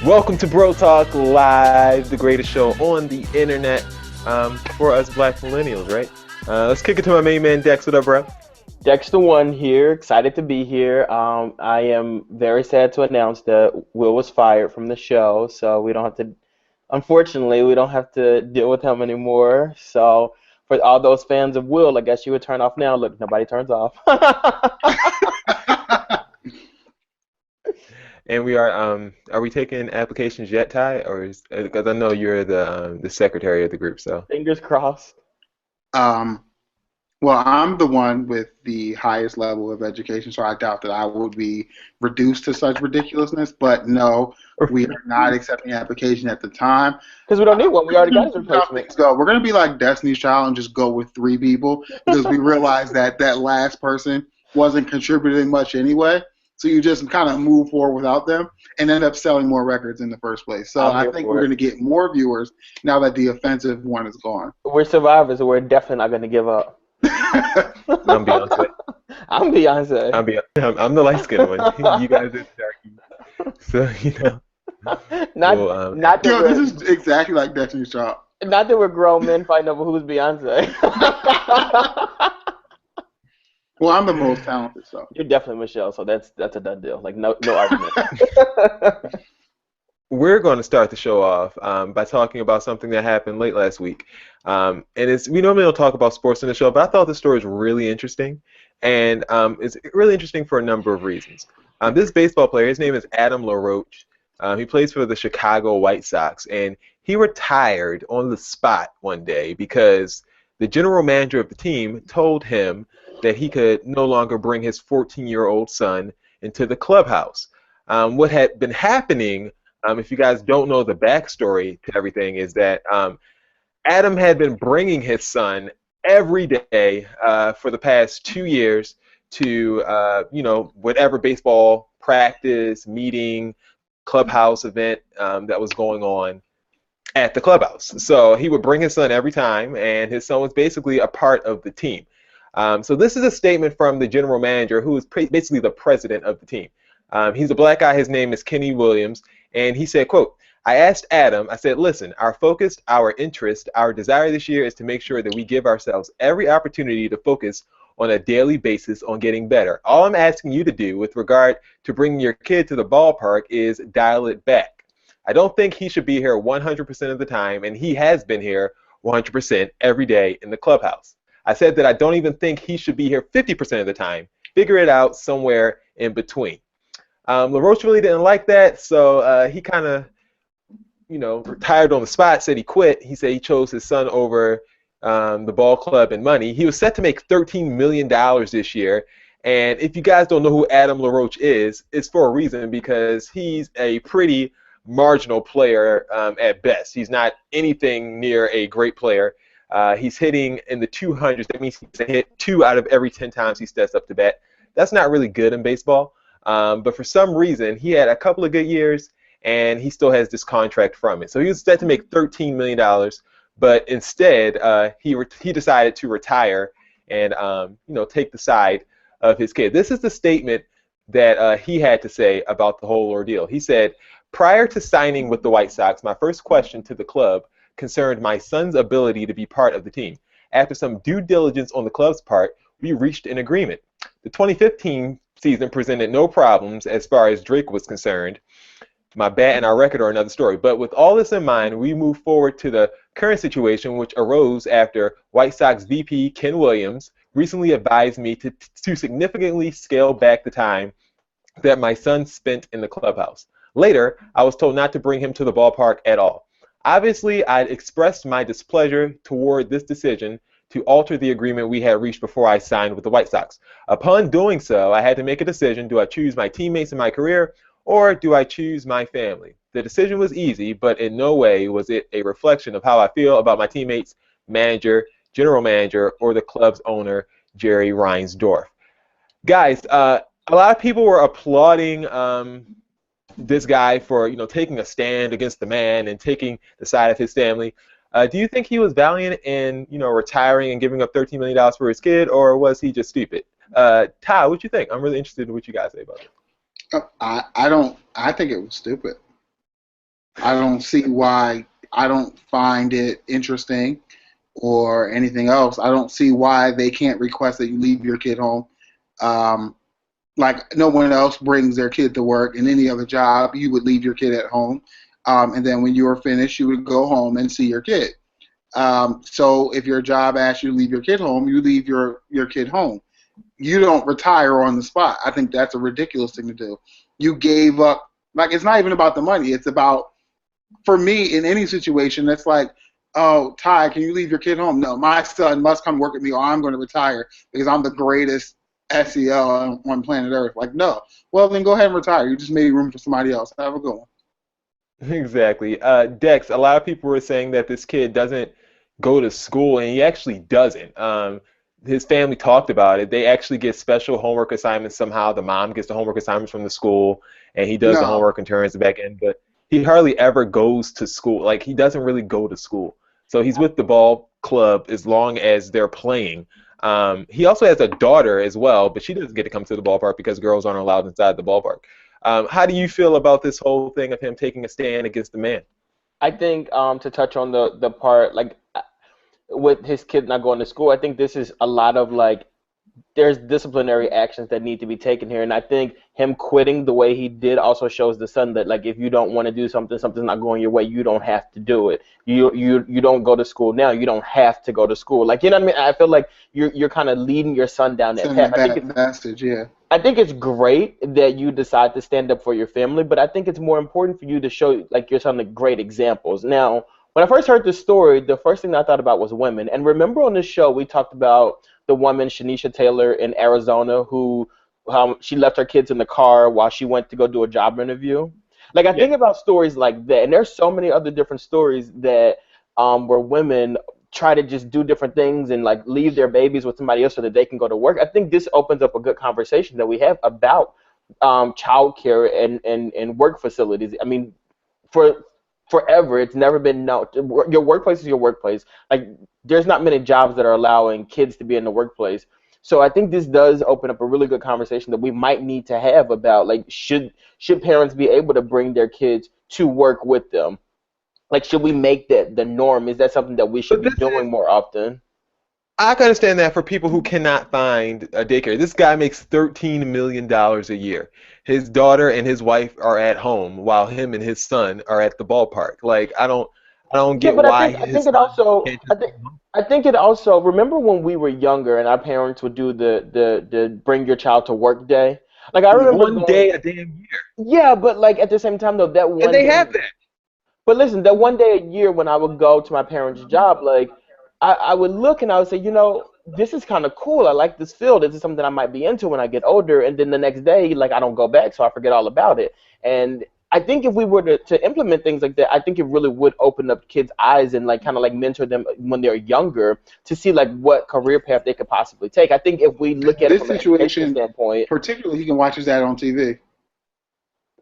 Welcome to Bro Talk Live, the greatest show on the internet for us black millennials, right? Let's kick it to my main man, Dex. What up, bro? Dexter One here, excited to be here. I am very sad to announce that Will was fired from the show, so we don't have to, unfortunately, we don't have to deal with him anymore. So for all those fans of Will, I guess you would turn off now. Look, nobody turns off. And are we taking applications yet, Ty? Or because I know you're the secretary of the group, so. Fingers crossed. Um, well, I'm the one with the highest level of education, so I doubt that I would be reduced to such ridiculousness. But no, we are not accepting application at the time. Because we don't need one. We already got his How replacement. things go. We're going to be like Destiny's Child and just go with 3 people because we realized that that last person wasn't contributing much anyway. So you just kind of move forward without them and end up selling more records in the first place. So I'm I here think for we're it. going to get more viewers now that the offensive one is gone. We're survivors, and we're definitely not going to give up. I'm Beyonce. I'm Beyonce. I'm the light skinned one. You guys are the darky. So, Not, well, not that Yo, we're, this is exactly like Destiny's Child. not that we're grown men fighting over who's Beyonce. Well, I'm the most talented, so. You're definitely Michelle, so that's a done deal. Like no argument. we're going to start the show off by talking about something that happened late last week. And we normally don't talk about sports in the show, but I thought the story was really interesting. And it's really interesting for a number of reasons. This baseball player, his name is Adam LaRoche. He plays for the Chicago White Sox. And he retired on the spot one day because the general manager of the team told him that he could no longer bring his 14-year-old son into the clubhouse. What had been happening, if you guys don't know the backstory to everything, is that Adam had been bringing his son every day for the past 2 years to, whatever baseball practice, meeting, clubhouse event that was going on at the clubhouse. So he would bring his son every time, and his son was basically a part of the team. So this is a statement from the general manager, who is basically the president of the team. He's a black guy. His name is Katt Williams. And he said, quote, "I asked Adam, I said, listen, our focus, our interest, our desire this year is to make sure that we give ourselves every opportunity to focus on a daily basis on getting better. All I'm asking you to do with regard to bringing your kid to the ballpark is dial it back. I don't think he should be here 100% of the time, and he has been here 100% every day in the clubhouse. I said that I don't even think he should be here 50% of the time. Figure it out somewhere in between." LaRoche really didn't like that, so he kind of, retired on the spot, said he quit. He said he chose his son over the ball club and money. He was set to make $13 million this year. And if you guys don't know who Adam LaRoche is, it's for a reason, because he's a pretty marginal player at best. He's not anything near a great player. He's hitting in the 200s. That means he's hit 2 out of every 10 times he steps up to bat. That's not really good in baseball. But for some reason, he had a couple of good years, and he still has this contract from it. So he was set to make $13 million, but instead, he decided to retire and take the side of his kid. This is the statement that he had to say about the whole ordeal. He said, "Prior to signing with the White Sox, my first question to the club concerned my son's ability to be part of the team. After some due diligence on the club's part, we reached an agreement. The 2015 season presented no problems as far as Drake was concerned. My bat and our record are another story. But with all this in mind, we moved forward to the current situation, which arose after White Sox VP Katt Williams recently advised me to significantly scale back the time that my son spent in the clubhouse. Later, I was told not to bring him to the ballpark at all. Obviously, I expressed my displeasure toward this decision to alter the agreement we had reached before I signed with the White Sox. Upon doing so, I had to make a decision. Do I choose my teammates and my career, or do I choose my family? The decision was easy, but in no way was it a reflection of how I feel about my teammates, manager, general manager, or the club's owner, Jerry Reinsdorf." Guys, a lot of people were applauding this guy for taking a stand against the man and taking the side of his family. Do you think he was valiant in retiring and giving up $13 million for his kid, or was he just stupid? Ty, what you think? I'm really interested in what you guys say about it. I don't. I think it was stupid. I don't see why. I don't find it interesting or anything else. I don't see why they can't request that you leave your kid home. Um, like no one else brings their kid to work in any other job, you would leave your kid at home, and then when you were finished, you would go home and see your kid. So if your job asks you to leave your kid home, you leave your kid home. You don't retire on the spot. I think that's a ridiculous thing to do. You gave up. Like it's not even about the money. It's about, for me, in any situation, that's like, oh, Ty, can you leave your kid home? No, my son must come work with me or I'm going to retire because I'm the greatest SEL on planet Earth. Like, no. Well, then go ahead and retire. You just made room for somebody else. Have a good one. Exactly. Dex, a lot of people were saying that this kid doesn't go to school, and he actually doesn't. His family talked about it. They actually get special homework assignments somehow. The mom gets the homework assignments from the school, and he does the No. homework and turns it back in. But he hardly ever goes to school. Like, he doesn't really go to school. So he's with the ball club as long as they're playing. He also has a daughter as well, but she doesn't get to come to the ballpark because girls aren't allowed inside the ballpark. How do you feel about this whole thing of him taking a stand against the man? I think to touch on the part like with his kid not going to school, I think this is a lot of like there's disciplinary actions that need to be taken here, and I think him quitting the way he did also shows the son that like if you don't want to do something, something's not going your way, you don't have to do it. You don't go to school now, you don't have to go to school. Like you know what I mean? I feel like you're kind of leading your son down that Send a path. bad message, yeah. I think it's great that you decide to stand up for your family, but I think it's more important for you to show like your son the great examples. Now, when I first heard this story, the first thing I thought about was women. And remember on this show we talked about the woman Shanisha Taylor in Arizona who she left her kids in the car while she went to go do a job interview. Like I Yeah. think about stories like that, and there's so many other different stories that where women try to just do different things and like leave their babies with somebody else so that they can go to work. I think this opens up a good conversation that we have about childcare and work facilities. I mean, for forever, it's never been known. Your workplace is your workplace. Like, there's not many jobs that are allowing kids to be in the workplace. So I think this does open up a really good conversation that we might need to have about like should parents be able to bring their kids to work with them? Like, should we make that the norm? Is that something that we should But be this is doing more often? I can understand that for people who cannot find a daycare. This guy makes $13 million a year. His daughter and his wife are at home while him and his son are at the ballpark. Like I don't Yeah, get but why I his think it son also can't just come home. I think it also remember when we were younger and our parents would do the bring your child to work day. Like I remember One going, day a damn year. yeah, but like at the same time though, that And one they day. have that. But listen, that one day a year when I would go to my parents' job, like I would look and I would say, you know, this is kind of cool. I like this field. This is something I might be into when I get older. And then the next day, like I don't go back, so I forget all about it. And I think if we were to implement things like that, I think it really would open up kids' eyes and like kind of like mentor them when they're younger to see like what career path they could possibly take. I think if we look at it This from an educational situation, standpoint, particularly, he can watch his dad on TV.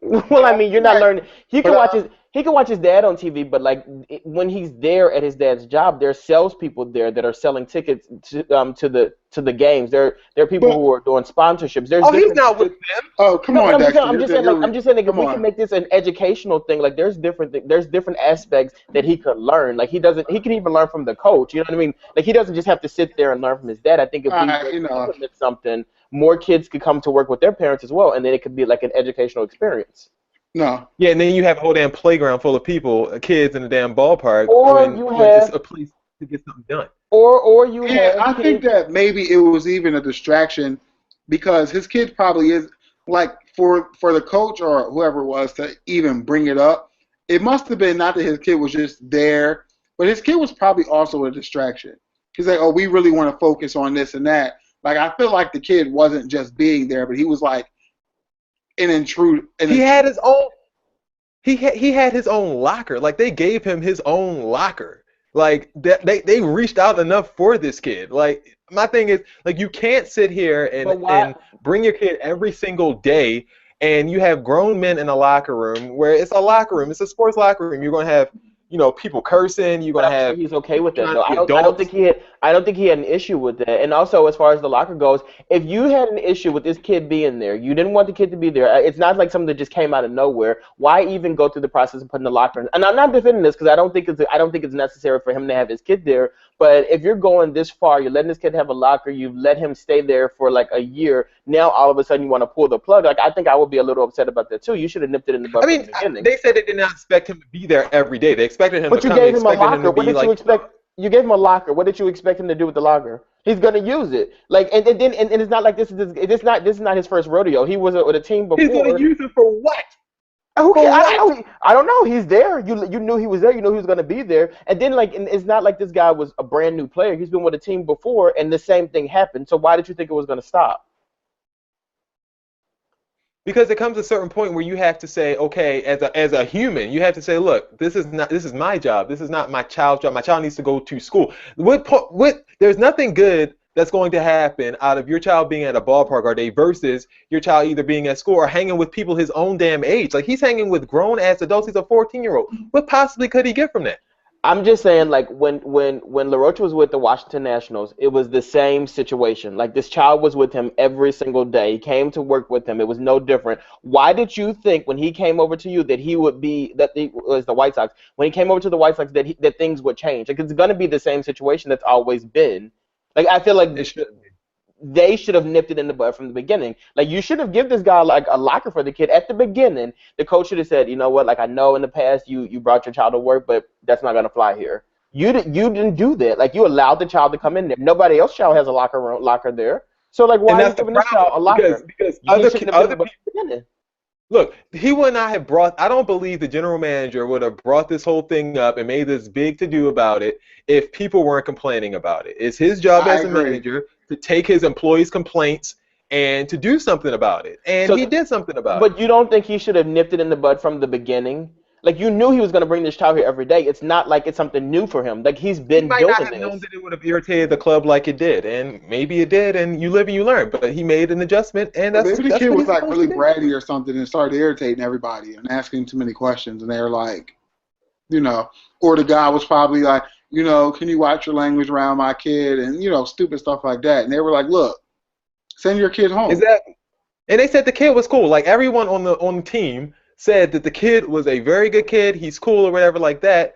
well, I mean, you're not Right. learning. But He can watch his dad on TV, but like when he's there at his dad's job, there's salespeople there that are selling tickets to the games. There are people but who are doing sponsorships. There's Oh, he's different. not with them. oh, come No, but on, Dexter. I'm just saying like if Come we can on. make this an educational thing, like there's different aspects that he could learn. Like he can even learn from the coach. You know what I mean? Like he doesn't just have to sit there and learn from his dad. I think if we were You to know, implement something, more kids could come to work with their parents as well, and then it could be like an educational experience. no. Yeah, and then you have a whole damn playground full of people, kids in the damn ballpark Or when you it's have a place to get something done. or you Yeah, have I think kids. that maybe it was even a distraction because his kid probably is like for the coach or whoever it was to even bring it up. It must have been not that his kid was just there, but his kid was probably also a distraction. He's like, oh, we really want to focus on this and that. Like I feel like the kid wasn't just being there, but he was like an intrude. He had his own. He had his own locker. Like they gave him his own locker. Like they reached out enough for this kid. Like my thing is like you can't sit here But and why? bring your kid every single day and you have grown men in a locker room where it's a locker room. It's a sports locker room. You're gonna have people cursing. You're But gonna I'm sure have he's okay with that trying though. to be I don't think adults. he had an issue with that. And also, as far as the locker goes, if you had an issue with this kid being there, you didn't want the kid to be there. It's not like something that just came out of nowhere. Why even go through the process of putting the locker in? And I'm not defending this because I don't think it's necessary for him to have his kid there. But if you're going this far, you're letting this kid have a locker, you've let him stay there for like a year. Now all of a sudden you want to pull the plug. Like I think I would be a little upset about that too. You should have nipped it in the I bud from mean, the beginning. they said they did not expect him to be there every day. They expected him to But you come. They gave him a expected him locker. to What be did you like, expect? You gave him a locker. What did you expect him to do with the locker? He's gonna use it. Like, and it's not like this is not his first rodeo. He was with a team he's going to before. use it for what? Who For can, I don't what? know. I don't know. He's there. You knew he was there. You knew he was gonna be there. And then and it's not like this guy was a brand new player. He's been with a team before, and the same thing happened. So why did you think it was gonna stop? Because it comes to a certain point where you have to say, okay, as a human, you have to say, look, this is my job. This is not my child's job. My child needs to go to school. There's nothing good that's going to happen out of your child being at a ballpark all day versus your child either being at school or hanging with people his own damn age. Like he's hanging with grown ass adults. He's a 14-year-old. What possibly could he get from that? I'm just saying, like when LaRoche was with the Washington Nationals, it was the same situation. Like this child was with him every single day. He came to work with him. It was no different. Why did you think when he came over to you that he would be that he was the White Sox? When he came over to the White Sox, that things would change? Like it's gonna be the same situation that's always been. Like I feel like It should. they should have nipped it in the bud from the beginning. Like you should have given this guy like a locker for the kid at the beginning. The coach should have said, you know what, like I know in the past you brought your child to work, but that's not gonna fly here. You didn't do that. Like you allowed the child to come in there. Nobody else child has a locker there. So like And why are you that's the giving this child a problem locker? because He shouldn't have other been people. the beginning. Look, he would not have brought. I don't believe the general manager would have brought this whole thing up and made this big to do about it if people weren't complaining about it. It's his job I as a agree. manager to take his employees' complaints and to do something about it. And So he did something about it. but you don't think he should have nipped it in the bud from the beginning? Like you knew he was gonna bring this child here every day. It's not like it's something new for him. Like he's He been might not doing have known this. that it would have irritated the club like it did, and maybe it did, and you live and you learn. But he made an adjustment, and that's Maybe the that's kid what was he's like supposed really to do. bratty or something and started irritating everybody and asking too many questions, and they were like, or the guy was probably like, can you watch your language around my kid, and stupid stuff like that. And they were like, look, send your kid home. Exactly. And they said the kid was cool. Like everyone on the team said that the kid was a very good kid. He's cool or whatever like that.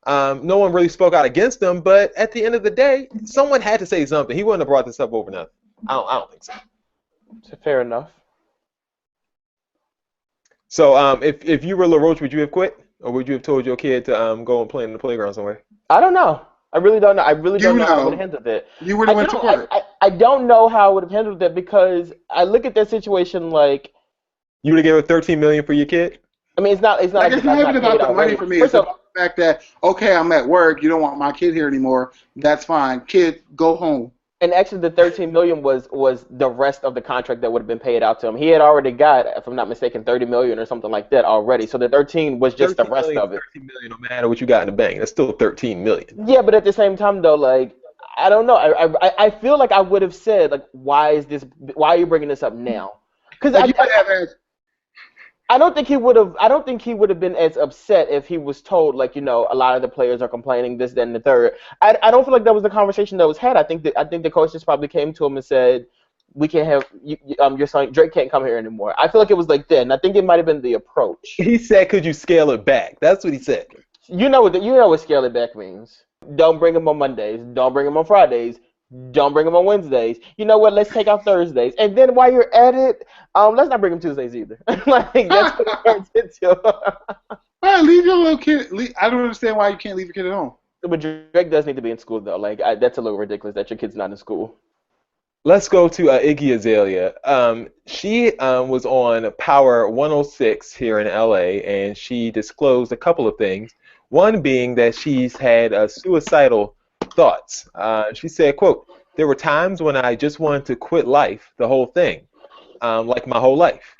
No one really spoke out against him, but at the end of the day, someone had to say something. He wouldn't have brought this up over nothing. I don't think so. Fair enough. So if you were LaRoche, would you have quit, or would you have told your kid to go and play in the playground somewhere? I don't know. I really don't know. I really don't know how I would have know. handled it. You would have went to work. I don't know how I would have handled that because I look at that situation like You would have given $13 million for your kid? I mean it's not Like, like it's the guy's not even not about paid the money already. for me. First It's off, about the fact that, okay, I'm at work. You don't want my kid here anymore. That's fine. Kid, go home. and actually the 13 million was the rest of the contract that would have been paid out to him. He had already got, if I'm not mistaken, 30 million or something like that already. So the 13 was just the 13 rest million, of it. 13 million, no matter what you got in the bank. That's still 13 million. Yeah, but at the same time though, like I don't know. I feel like I would have said like, why are you bringing this up now? Because Like, you would have asked, I don't think he would have. I don't think he would have been as upset if he was told, like, a lot of the players are complaining this, that, and the third. I don't feel like that was the conversation that was had. I think the coach just probably came to him and said, "We can't have your son Drake can't come here anymore." I feel like it was like that, and I think it might have been the approach. He said, "Could you scale it back?" That's what he said. You know what scale it back means. Don't bring him on Mondays. Don't bring him on Fridays. Don't bring him on Wednesdays. You know what? Let's take out Thursdays. And then while you're at it, let's not bring him Tuesdays either. Like that's what it turns into. man, leave your little kid. I don't understand why you can't leave your kid at home. But Drake does need to be in school though. Like that's a little ridiculous that your kid's not in school. Let's go to Iggy Azalea. She was on Power 106 here in LA, and she disclosed a couple of things. One being that she's had suicidal thoughts. She said, quote, "There were times when I just wanted to quit life, the whole thing, like my whole life."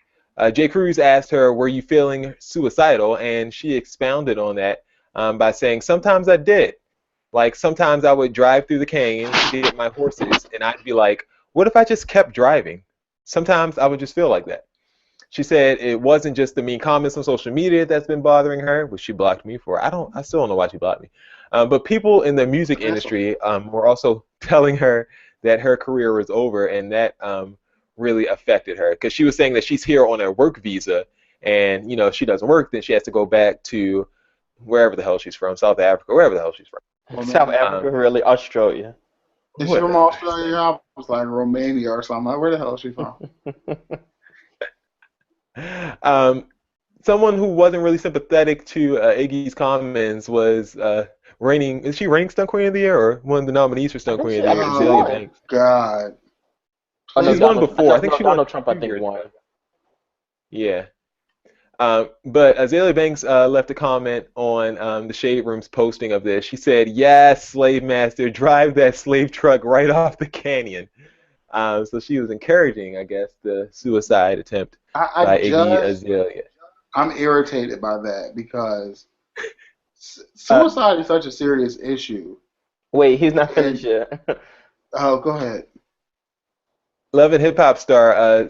Jay Cruz asked her, "Were you feeling suicidal?" And she expounded on that by saying, "Sometimes I did. Like sometimes I would drive through the canyon to get my horses, and I'd be like, what if I just kept driving? Sometimes I would just feel like that." She said it wasn't just the mean comments on social media that's been bothering her, which she blocked me for. I still don't know why she blocked me. But people in the music industry were also telling her that her career was over, and that really affected her because she was saying that she's here on a work visa, and if she doesn't work, then she has to go back to wherever the hell she's from, South Africa, wherever the hell she's from. Well, South Africa, really, Australia. Is she from Australia? I was like Romania or something. Like, where the hell is she from? Someone who wasn't really sympathetic to Iggy's comments was reigning. Is she reigning Stunt Queen of the Year or one of the nominees for Stunt Queen of the Year? Azalea Banks. God. Oh, no, She's won before. I think she won. Donald Trump, I think, won. Yeah. But Azalea Banks left a comment on the Shade Room's posting of this. She said, "Yes, slave master, drive that slave truck right off the canyon." So she was encouraging, I guess, the suicide attempt by Iggy Azalea. I'm irritated by that because suicide is such a serious issue. Wait, he's not finished yet. Oh, go ahead. Love and Hip Hop star,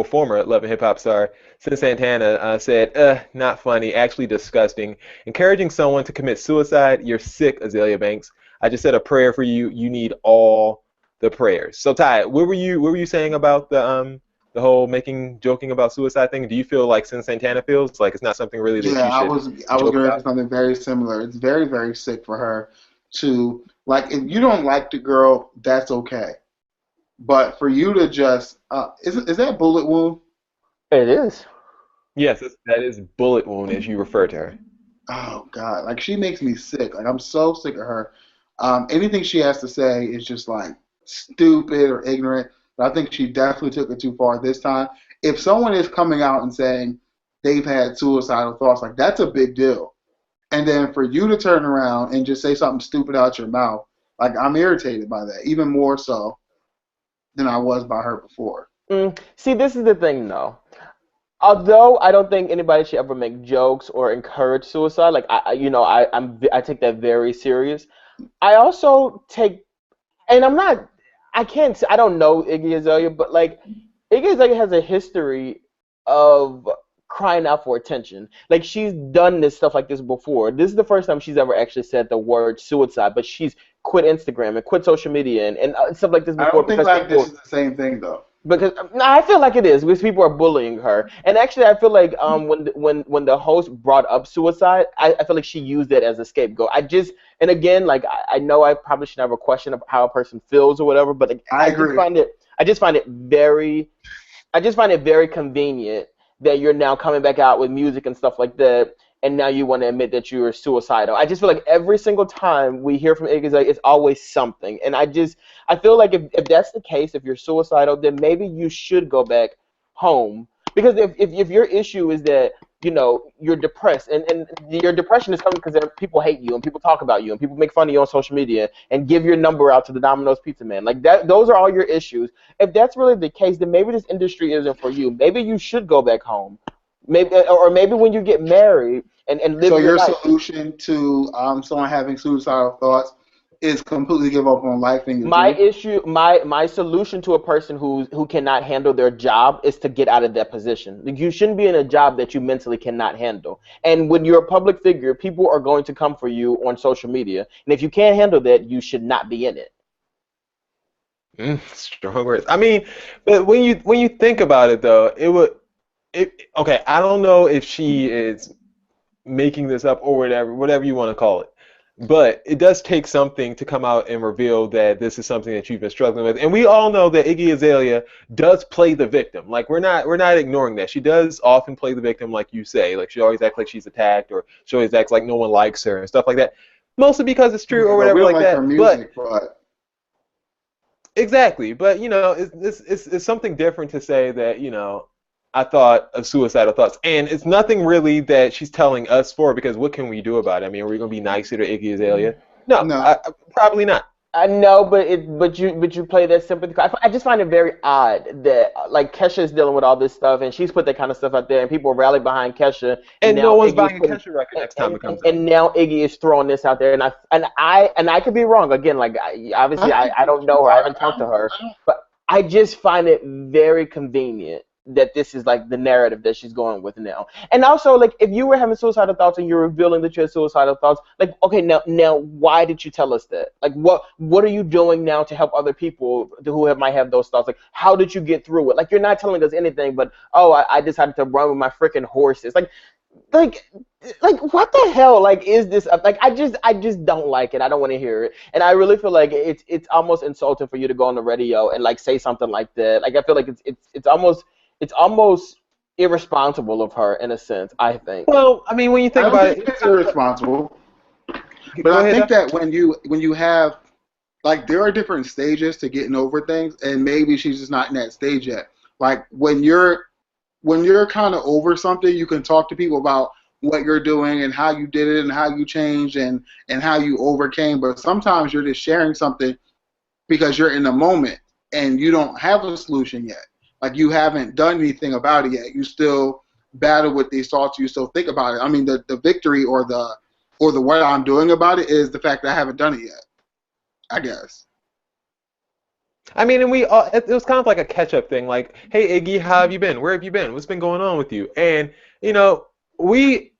former Love and Hip Hop star, Sin Santana said, not funny, actually disgusting. Encouraging someone to commit suicide, you're sick, Azalea Banks. I just said a prayer for you. You need all the prayers. So Ty, what were you saying about the whole joking about suicide thing? Do you feel like Sin Santana feels like it's not something really that you should I was going to say something very similar. It's very, very sick for her to, like, if you don't like the girl, that's okay. But for you to just is that bullet wound? It is. Yes, that is bullet wound as you refer to her. Oh God, like she makes me sick. Like I'm so sick of her. Anything she has to say is just like stupid or ignorant. But I think she definitely took it too far this time. If someone is coming out and saying they've had suicidal thoughts, like that's a big deal. And then for you to turn around and just say something stupid out your mouth, like I'm irritated by that, even more so than I was by her before. See, this is the thing, though. Although I don't think anybody should ever make jokes or encourage suicide, like I take that very serious. I also take, and I don't know Iggy Azalea, but like Iggy Azalea has a history of crying out for attention. Like she's done this stuff like this before. This is the first time she's ever actually said the word suicide, but she's quit Instagram and quit social media and stuff like this before. I don't think like this is the same thing though. Because I feel like it is because people are bullying her, and actually I feel like when the host brought up suicide, I feel like she used it as a scapegoat. And again, like I know I probably should have a question of how a person feels or whatever, but I just find it very convenient that you're now coming back out with music and stuff like that, and now you want to admit that you're suicidal. I just feel like every single time we hear from Iggy, it's always something. And I feel like if that's the case, if you're suicidal, then maybe you should go back home. Because if your issue is that, you're depressed, and your depression is coming because people hate you, and people talk about you, and people make fun of you on social media, and give your number out to the Domino's Pizza Man. Like that, those are all your issues. If that's really the case, then maybe this industry isn't for you. Maybe you should go back home. Maybe when you get married and live your life. So your solution to someone having suicidal thoughts is completely give up on life and my solution to a person who cannot handle their job is to get out of that position. Like, you shouldn't be in a job that you mentally cannot handle. And when you're a public figure, people are going to come for you on social media. And if you can't handle that, you should not be in it. Strong words. I mean, but when you think about it though, okay, I don't know if she is making this up or whatever you want to call it. But it does take something to come out and reveal that this is something that you've been struggling with. And we all know that Iggy Azalea does play the victim. Like we're not ignoring that. She does often play the victim, like you say. Like she always acts like she's attacked, or she always acts like no one likes her and stuff like that. Mostly because it's true or whatever like that. Her music, but exactly. But it's something different to say that, I thought of suicidal thoughts. And it's nothing really that she's telling us for, because what can we do about it? I mean, are we going to be nicer to Iggy Azalea? No. Probably not. I know, but you play that sympathy. I just find it very odd that like Kesha is dealing with all this stuff, and she's put that kind of stuff out there, and people rally behind Kesha, and no one's buying a Kesha record next time it comes out. And now Iggy is throwing this out there, and I could be wrong again. Like obviously I don't know her, I haven't talked to her, but I just find it very convenient that this is like the narrative that she's going with now. And also, like, if you were having suicidal thoughts and you're revealing that you had suicidal thoughts, like, okay, now why did you tell us that? Like, what are you doing now to help other people might have those thoughts? Like, how did you get through it? Like, you're not telling us anything, but I decided to run with my freaking horses. Like what the hell? Like, is this like, I just don't like it. I don't want to hear it, and I really feel like it's almost insulting for you to go on the radio and like say something like that. Like, I feel like it's almost irresponsible of her in a sense, I think. Well, I mean, when you think about it, it's irresponsible. But I think that when you have, like, there are different stages to getting over things, and maybe she's just not in that stage yet. Like, when you're kind of over something, you can talk to people about what you're doing and how you did it and how you changed and how you overcame. But sometimes you're just sharing something because you're in the moment and you don't have a solution yet. Like, you haven't done anything about it yet. You still battle with these thoughts. You still think about it. I mean, the victory or the what I'm doing about it is the fact that I haven't done it yet, I guess. I mean, and it was kind of like a catch-up thing. Like, hey, Iggy, how have you been? Where have you been? What's been going on with you? And, you know, we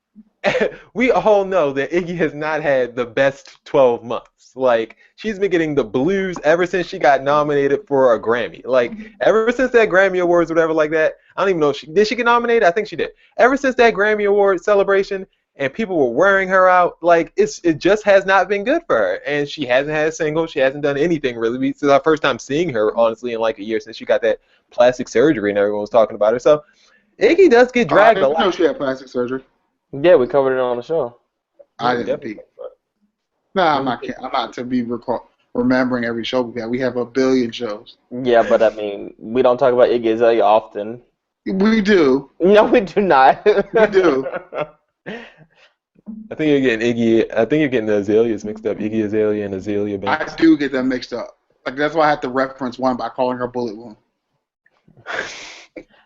all know that Iggy has not had the best 12 months. Like, she's been getting the blues ever since she got nominated for a Grammy. Like, ever since that Grammy Awards or whatever like that, I don't even know if did she get nominated? I think she did. Ever since that Grammy Award celebration, and people were wearing her out, like, it just has not been good for her. And she hasn't had a single. She hasn't done anything, really. This is our first time seeing her, honestly, in like a year since she got that plastic surgery and everyone was talking about her. So Iggy does get dragged a lot. I didn't know she had plastic surgery. Yeah, we covered it on the show. I didn't peek. No, I'm not to be remembering every show we have. We have 1 billion shows. Yeah, but I mean, we don't talk about Iggy Azalea often. We do. No, we do not. We do. I think you're getting the Azaleas mixed up. Iggy Azalea and Azalea Banks. I do get them mixed up. Like, that's why I had to reference one by calling her Bullet Wound.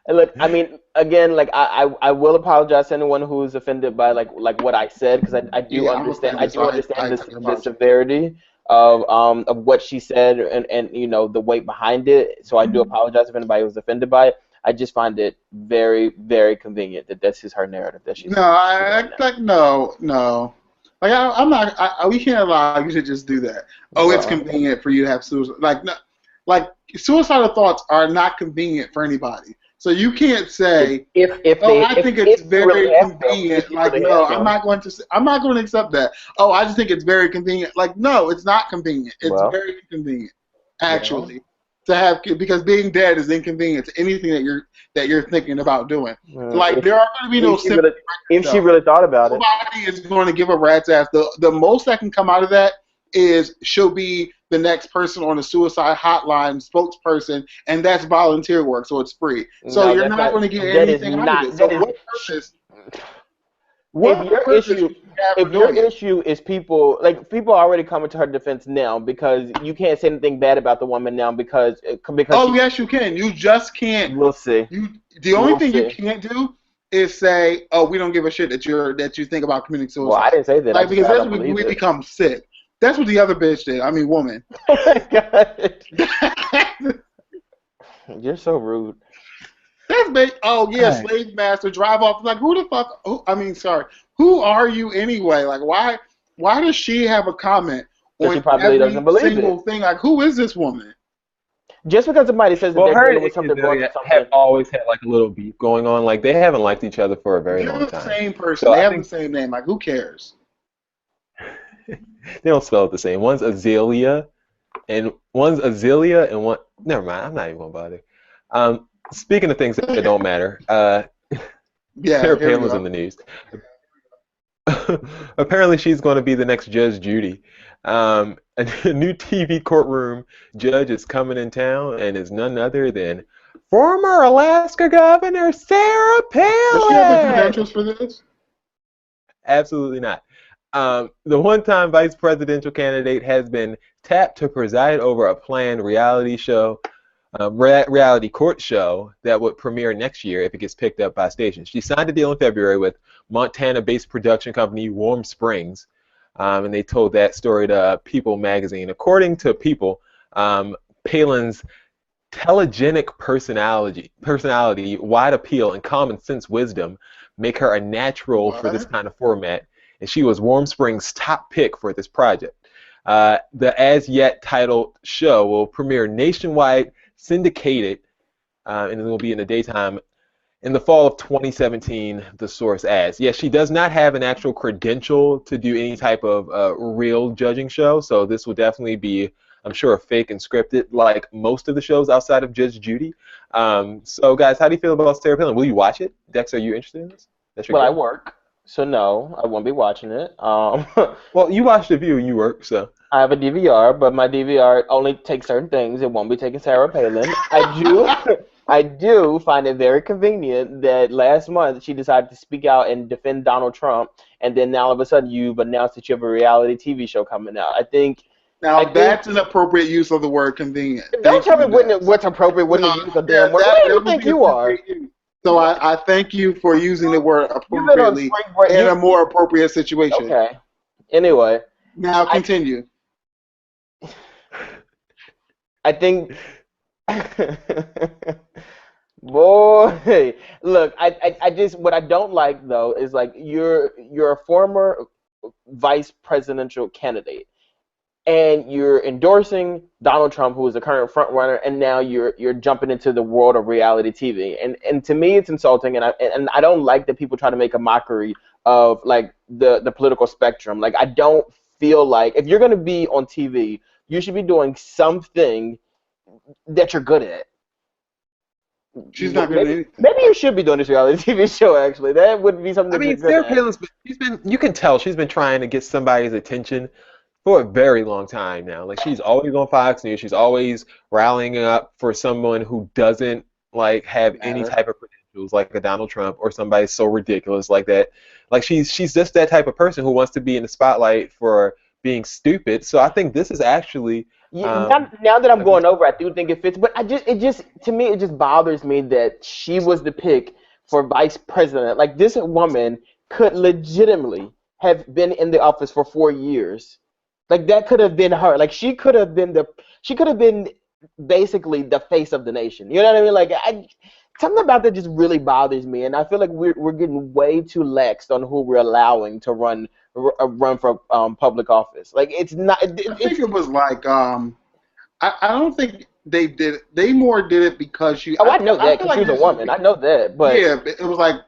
And look, I mean, again, like, I will apologize to anyone who's offended by like what I said, because I do understand the severity of what she said and you know, the weight behind it. So I do apologize if anybody was offended by it. I just find it very, very convenient that this is her narrative that she's. No, no. Like, I'm not. We can't allow you to just do that. Oh, it's convenient for you to have suicide. Like suicidal thoughts are not convenient for anybody. So you can't say, I think it's very convenient. Like, no, I'm not going to accept that. Oh, I just think it's very convenient. Like, no, it's not convenient. It's very convenient, actually. Yeah. To have, because being dead is inconvenient to anything that you're thinking about doing. Like, there are going to be no symptoms. If she really thought about it, nobody is going to give a rat's ass. The most that can come out of that is she'll be the next person on the suicide hotline spokesperson, and that's volunteer work, so it's free. So you're not going to get anything out of it. So what purpose? If your issue is people are already coming to her defense now because you can't say anything bad about the woman now because yes, you can. You just can't. We'll see. The only thing you can't do is say, oh, we don't give a shit that you think about committing suicide. Well, I didn't say that. Like, because that's when we become sick. That's what the other bitch did. I mean, woman. Oh my God. You're so rude. That's big. Oh yeah, right. Slave master, drive off. Like, who the fuck? Who are you anyway? Like, why does she have a comment on every single thing? Like, who is this woman? Just because somebody says that they're dealing with something have always had like a little beef going on. Like, they haven't liked each other for a very long time. They're the same person. So they have the same name. Like, who cares? They don't spell it the same. One's Azalea, and one. Never mind. I'm not even gonna bother. Speaking of things that don't matter, Sarah Palin's in the news. Apparently, she's going to be the next Judge Judy. A new TV courtroom judge is coming in town, and is none other than former Alaska Governor Sarah Palin. Does she have the credentials for this? Absolutely not. The one-time vice presidential candidate has been tapped to preside over a planned reality court show that would premiere next year if it gets picked up by stations. She signed a deal in February with Montana-based production company Warm Springs, and they told that story to People magazine. According to People, Palin's telegenic personality, wide appeal, and common sense wisdom make her a natural for this What? kind of format, and she was Warm Springs' top pick for this project. The as yet titled show will premiere nationwide, syndicated, and it will be in the daytime in the fall of 2017, the source adds. Yes, she does not have an actual credential to do any type of real judging show, so this will definitely be, I'm sure, fake and scripted, like most of the shows outside of Judge Judy. So, guys, how do you feel about Sarah Palin? Will you watch it? Dex, are you interested in this? That's your Well, I girl. work, so no, I won't be watching it. Well, you watch The View and you work, so. I have a DVR, but my DVR only takes certain things. It won't be taking Sarah Palin. I do, I do find it very convenient that last month she decided to speak out and defend Donald Trump, and then now all of a sudden you've announced that you have a reality TV show coming out. Now I think. that's an appropriate use of the word convenient. Don't Thank tell me you, Dex. what's appropriate when you No, use a yeah, damn word. that Who do you would think be you are? appropriate use. So I thank you for using the word You've been on appropriately spring break. in a more appropriate situation. Okay. Anyway, Now I continue. I think. Boy, look, I just what I don't like though is like you're a former vice presidential candidate and you're endorsing Donald Trump, who is the current front runner, and now you're jumping into the world of reality TV, and to me it's insulting, and I don't like that people try to make a mockery of like the political spectrum. Like I don't feel like if you're gonna be on TV, you should be doing something that you're good at. She's not good at anything. Maybe you should be doing this reality TV show. Actually, that would be something I that you're mean, good Sarah at. Palin's you can tell she's been trying to get somebody's attention for a very long time now. Like she's always on Fox News. She's always rallying up for someone who doesn't like have any Matter. type of credentials, like a Donald Trump or somebody so ridiculous like that. Like she's just that type of person who wants to be in the spotlight for being stupid. So I think this is actually Now that I'm a good. going over, I do think it fits. But it just to me, it just bothers me that she was the pick for vice president. Like this woman could legitimately have been in the office for 4 years. Like that could have been her. Like she could have been basically the face of the nation. You know what I mean? Like something about that just really bothers me, and I feel like we're getting way too lax on who we're allowing to run for public office. Like it's not. I think it was like I don't think they did it. They more did it because she. Oh, I know I that feel because like she was this a woman. I know that, but yeah, but it was like,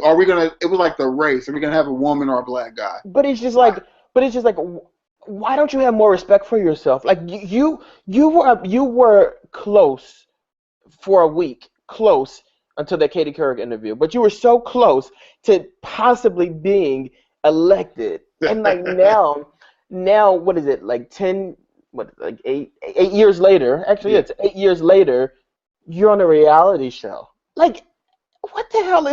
are we gonna? It was like the race. Are we gonna have a woman or a black guy? but it's just like, why don't you have more respect for yourself? Like you were close for a week, close until that Katie Couric interview, but you were so close to possibly being elected, and like now what is it like 10? What like 8 years later? Actually, Yeah. it's 8 years later. You're on a reality show. Like, what the hell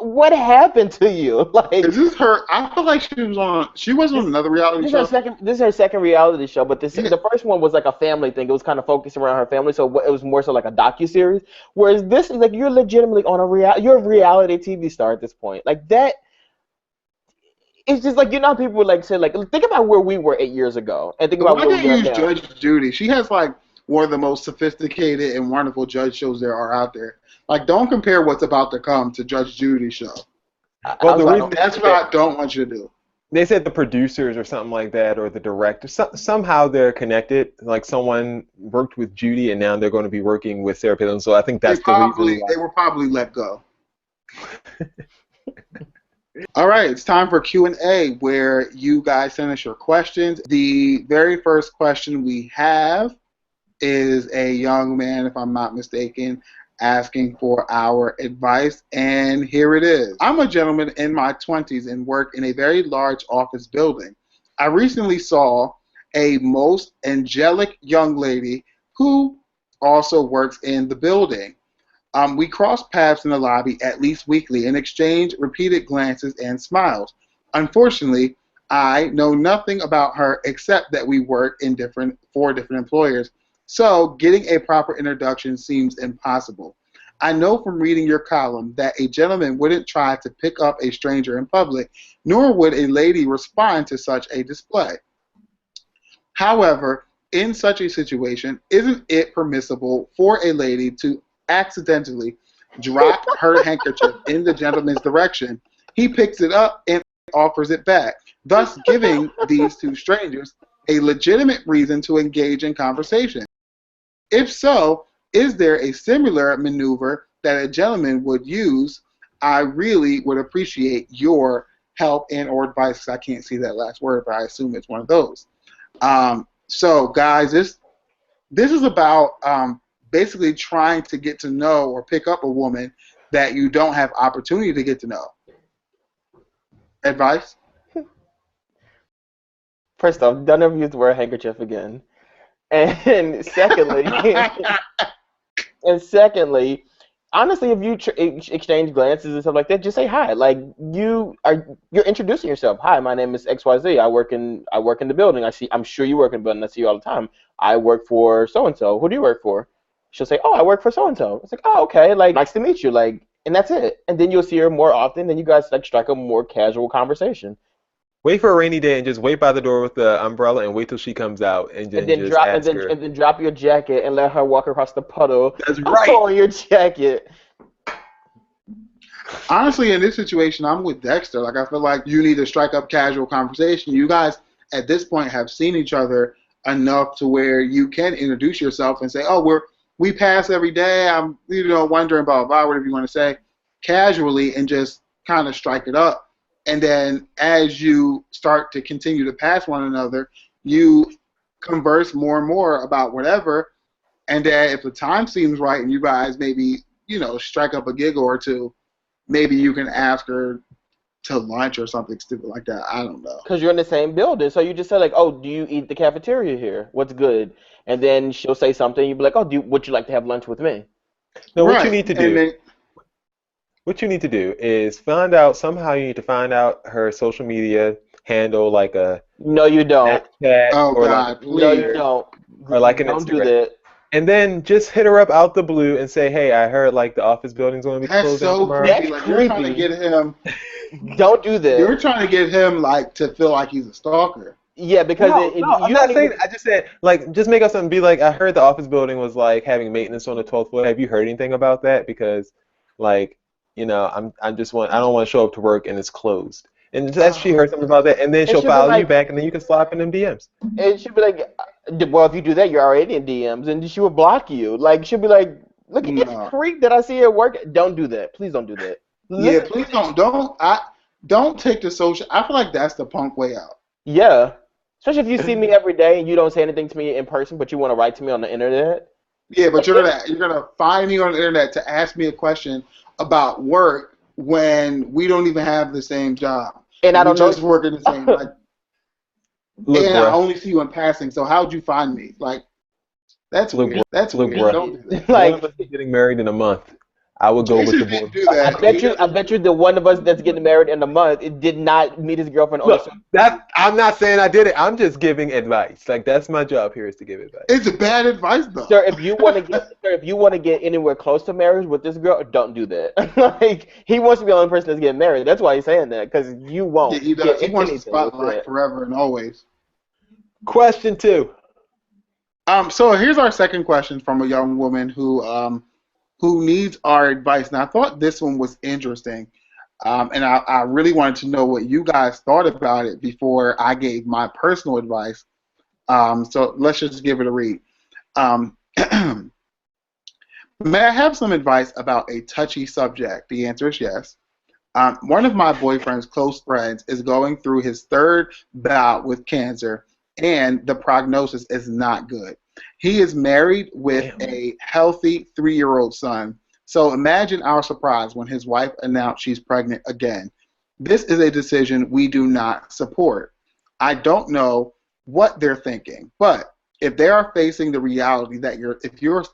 what happened to you? Like, Is this her? I feel like she was on. She was on another reality show. this is her second reality show, but Yeah. the first one was like a family thing. It was kind of focused around her family, so it was more so like a docuseries. Whereas this is like you're legitimately on you're a reality TV star at this point. Like that, it's just like you know how people would like say like think about where we were 8 years ago, and think about Why where didn't we you are use now. Judge Judy? She has like one of the most sophisticated and wonderful judge shows there are out there. Like, don't compare what's about to come to Judge Judy's show. Well, I'm the sorry, reason That's what I don't want you to do. they said the producers or something like that, or the directors, somehow they're connected. Like someone worked with Judy, and now they're going to be working with Sarah Palin. So I think that's the reason why. They were probably let go. All right, it's time for Q&A where you guys send us your questions. The very first question we have is a young man, if I'm not mistaken, asking for our advice, and here it is. I'm a gentleman in my 20s and work in a very large office building. I recently saw a most angelic young lady who also works in the building. We cross paths in the lobby at least weekly and exchange repeated glances and smiles. Unfortunately, I know nothing about her except that we work in four different employers, so getting a proper introduction seems impossible. I know from reading your column that a gentleman wouldn't try to pick up a stranger in public, nor would a lady respond to such a display. However, in such a situation, isn't it permissible for a lady to accidentally drop her handkerchief in the gentleman's direction? He picks it up and offers it back, thus giving these two strangers a legitimate reason to engage in conversation. If so, is there a similar maneuver that a gentleman would use? I really would appreciate your help and or advice, 'cause I can't see that last word, but I assume it's one of those. So, guys, this is about basically trying to get to know or pick up a woman that you don't have opportunity to get to know. Advice? First off, don't ever use the word handkerchief again. And secondly, honestly, if you exchange glances and stuff like that, just say hi. Like you're introducing yourself. Hi, my name is XYZ. I work in the building. I'm sure you work in the building. I see you all the time. I work for so and so. Who do you work for? She'll say, oh, I work for so and so. It's like, oh, okay. Like, nice to meet you. Like, and that's it. And then you'll see her more often. Then you guys like strike a more casual conversation. Wait for a rainy day and just wait by the door with the umbrella and wait till she comes out and then just ask her. And then drop your jacket and let her walk across the puddle. That's right. On your jacket. Honestly, in this situation, I'm with Dexter. Like, I feel like you need to strike up casual conversation. You guys, at this point, have seen each other enough to where you can introduce yourself and say, oh, we pass every day. I'm, wondering, blah, blah, blah, whatever you want to say, casually, and just kind of strike it up. And then as you start to continue to pass one another, you converse more and more about whatever. And then if the time seems right and you guys maybe, strike up a giggle or two, maybe you can ask her to lunch or something stupid like that. I don't know. Because you're in the same building. So you just say, like, oh, do you eat the cafeteria here? What's good? And then she'll say something. You'll be like, oh, would you like to have lunch with me? No, what you need to do. What you need to do is somehow you need to find out her social media handle, like a No, you don't. Oh, God, please. No, you don't. Or like an Don't Instagram. do that. And then just hit her up out the blue and say, hey, I heard like the office building's going to be closed down tomorrow. That's so creepy. Like, you're trying to get him. Don't do that. You're trying to get him like to feel like he's a stalker. Yeah, because I'm not saying. I just said like just make up something. Be like, I heard the office building was like having maintenance on the 12th floor. Have you heard anything about that? Because like I don't want to show up to work and it's closed. And that's she heard something about that, and then she'll follow you back, and then you can slap in them DMs. And she'll be like, well, if you do that, you're already in DMs, and she will block you. Like she'll be like, look at this creep that I see at work. Don't do that. Please don't do that. Yeah, please don't. Don't take the social. I feel like that's the punk way out. Yeah, especially if you see me every day and you don't say anything to me in person, but you want to write to me on the internet. Yeah, but you're gonna find me on the internet to ask me a question about work when we don't even have the same job. And I don't know. Just work in the same. Like, Look, and bro. I only see you in passing. So how'd you find me? Like, that's weird. Bro. That's weird. Bro. Don't do that. Like, one of us is getting married in a month. I would go with the boy. Do that. I bet you the one of us that's getting married in a month it did not meet his girlfriend. Look, I'm not saying I did it. I'm just giving advice. Like that's my job here is to give advice. It's bad advice though. Sir, if you want to get anywhere close to marriage with this girl, don't do that. Like he wants to be the only person that's getting married. That's why he's saying that because you won't. Yeah, he does. He wants the anything with spotlight that. forever and always. Question 2. So here's our second question from a young woman who needs our advice. And I thought this one was interesting. And I really wanted to know what you guys thought about it before I gave my personal advice. So let's just give it a read. May I have some advice about a touchy subject? The answer is yes. One of my boyfriend's close friends is going through his 3rd bout with cancer, and the prognosis is not good. He is married with a healthy 3-year-old son. So imagine our surprise when his wife announced she's pregnant again. This is a decision we do not support. I don't know what they're thinking, but if they are facing the reality that if you're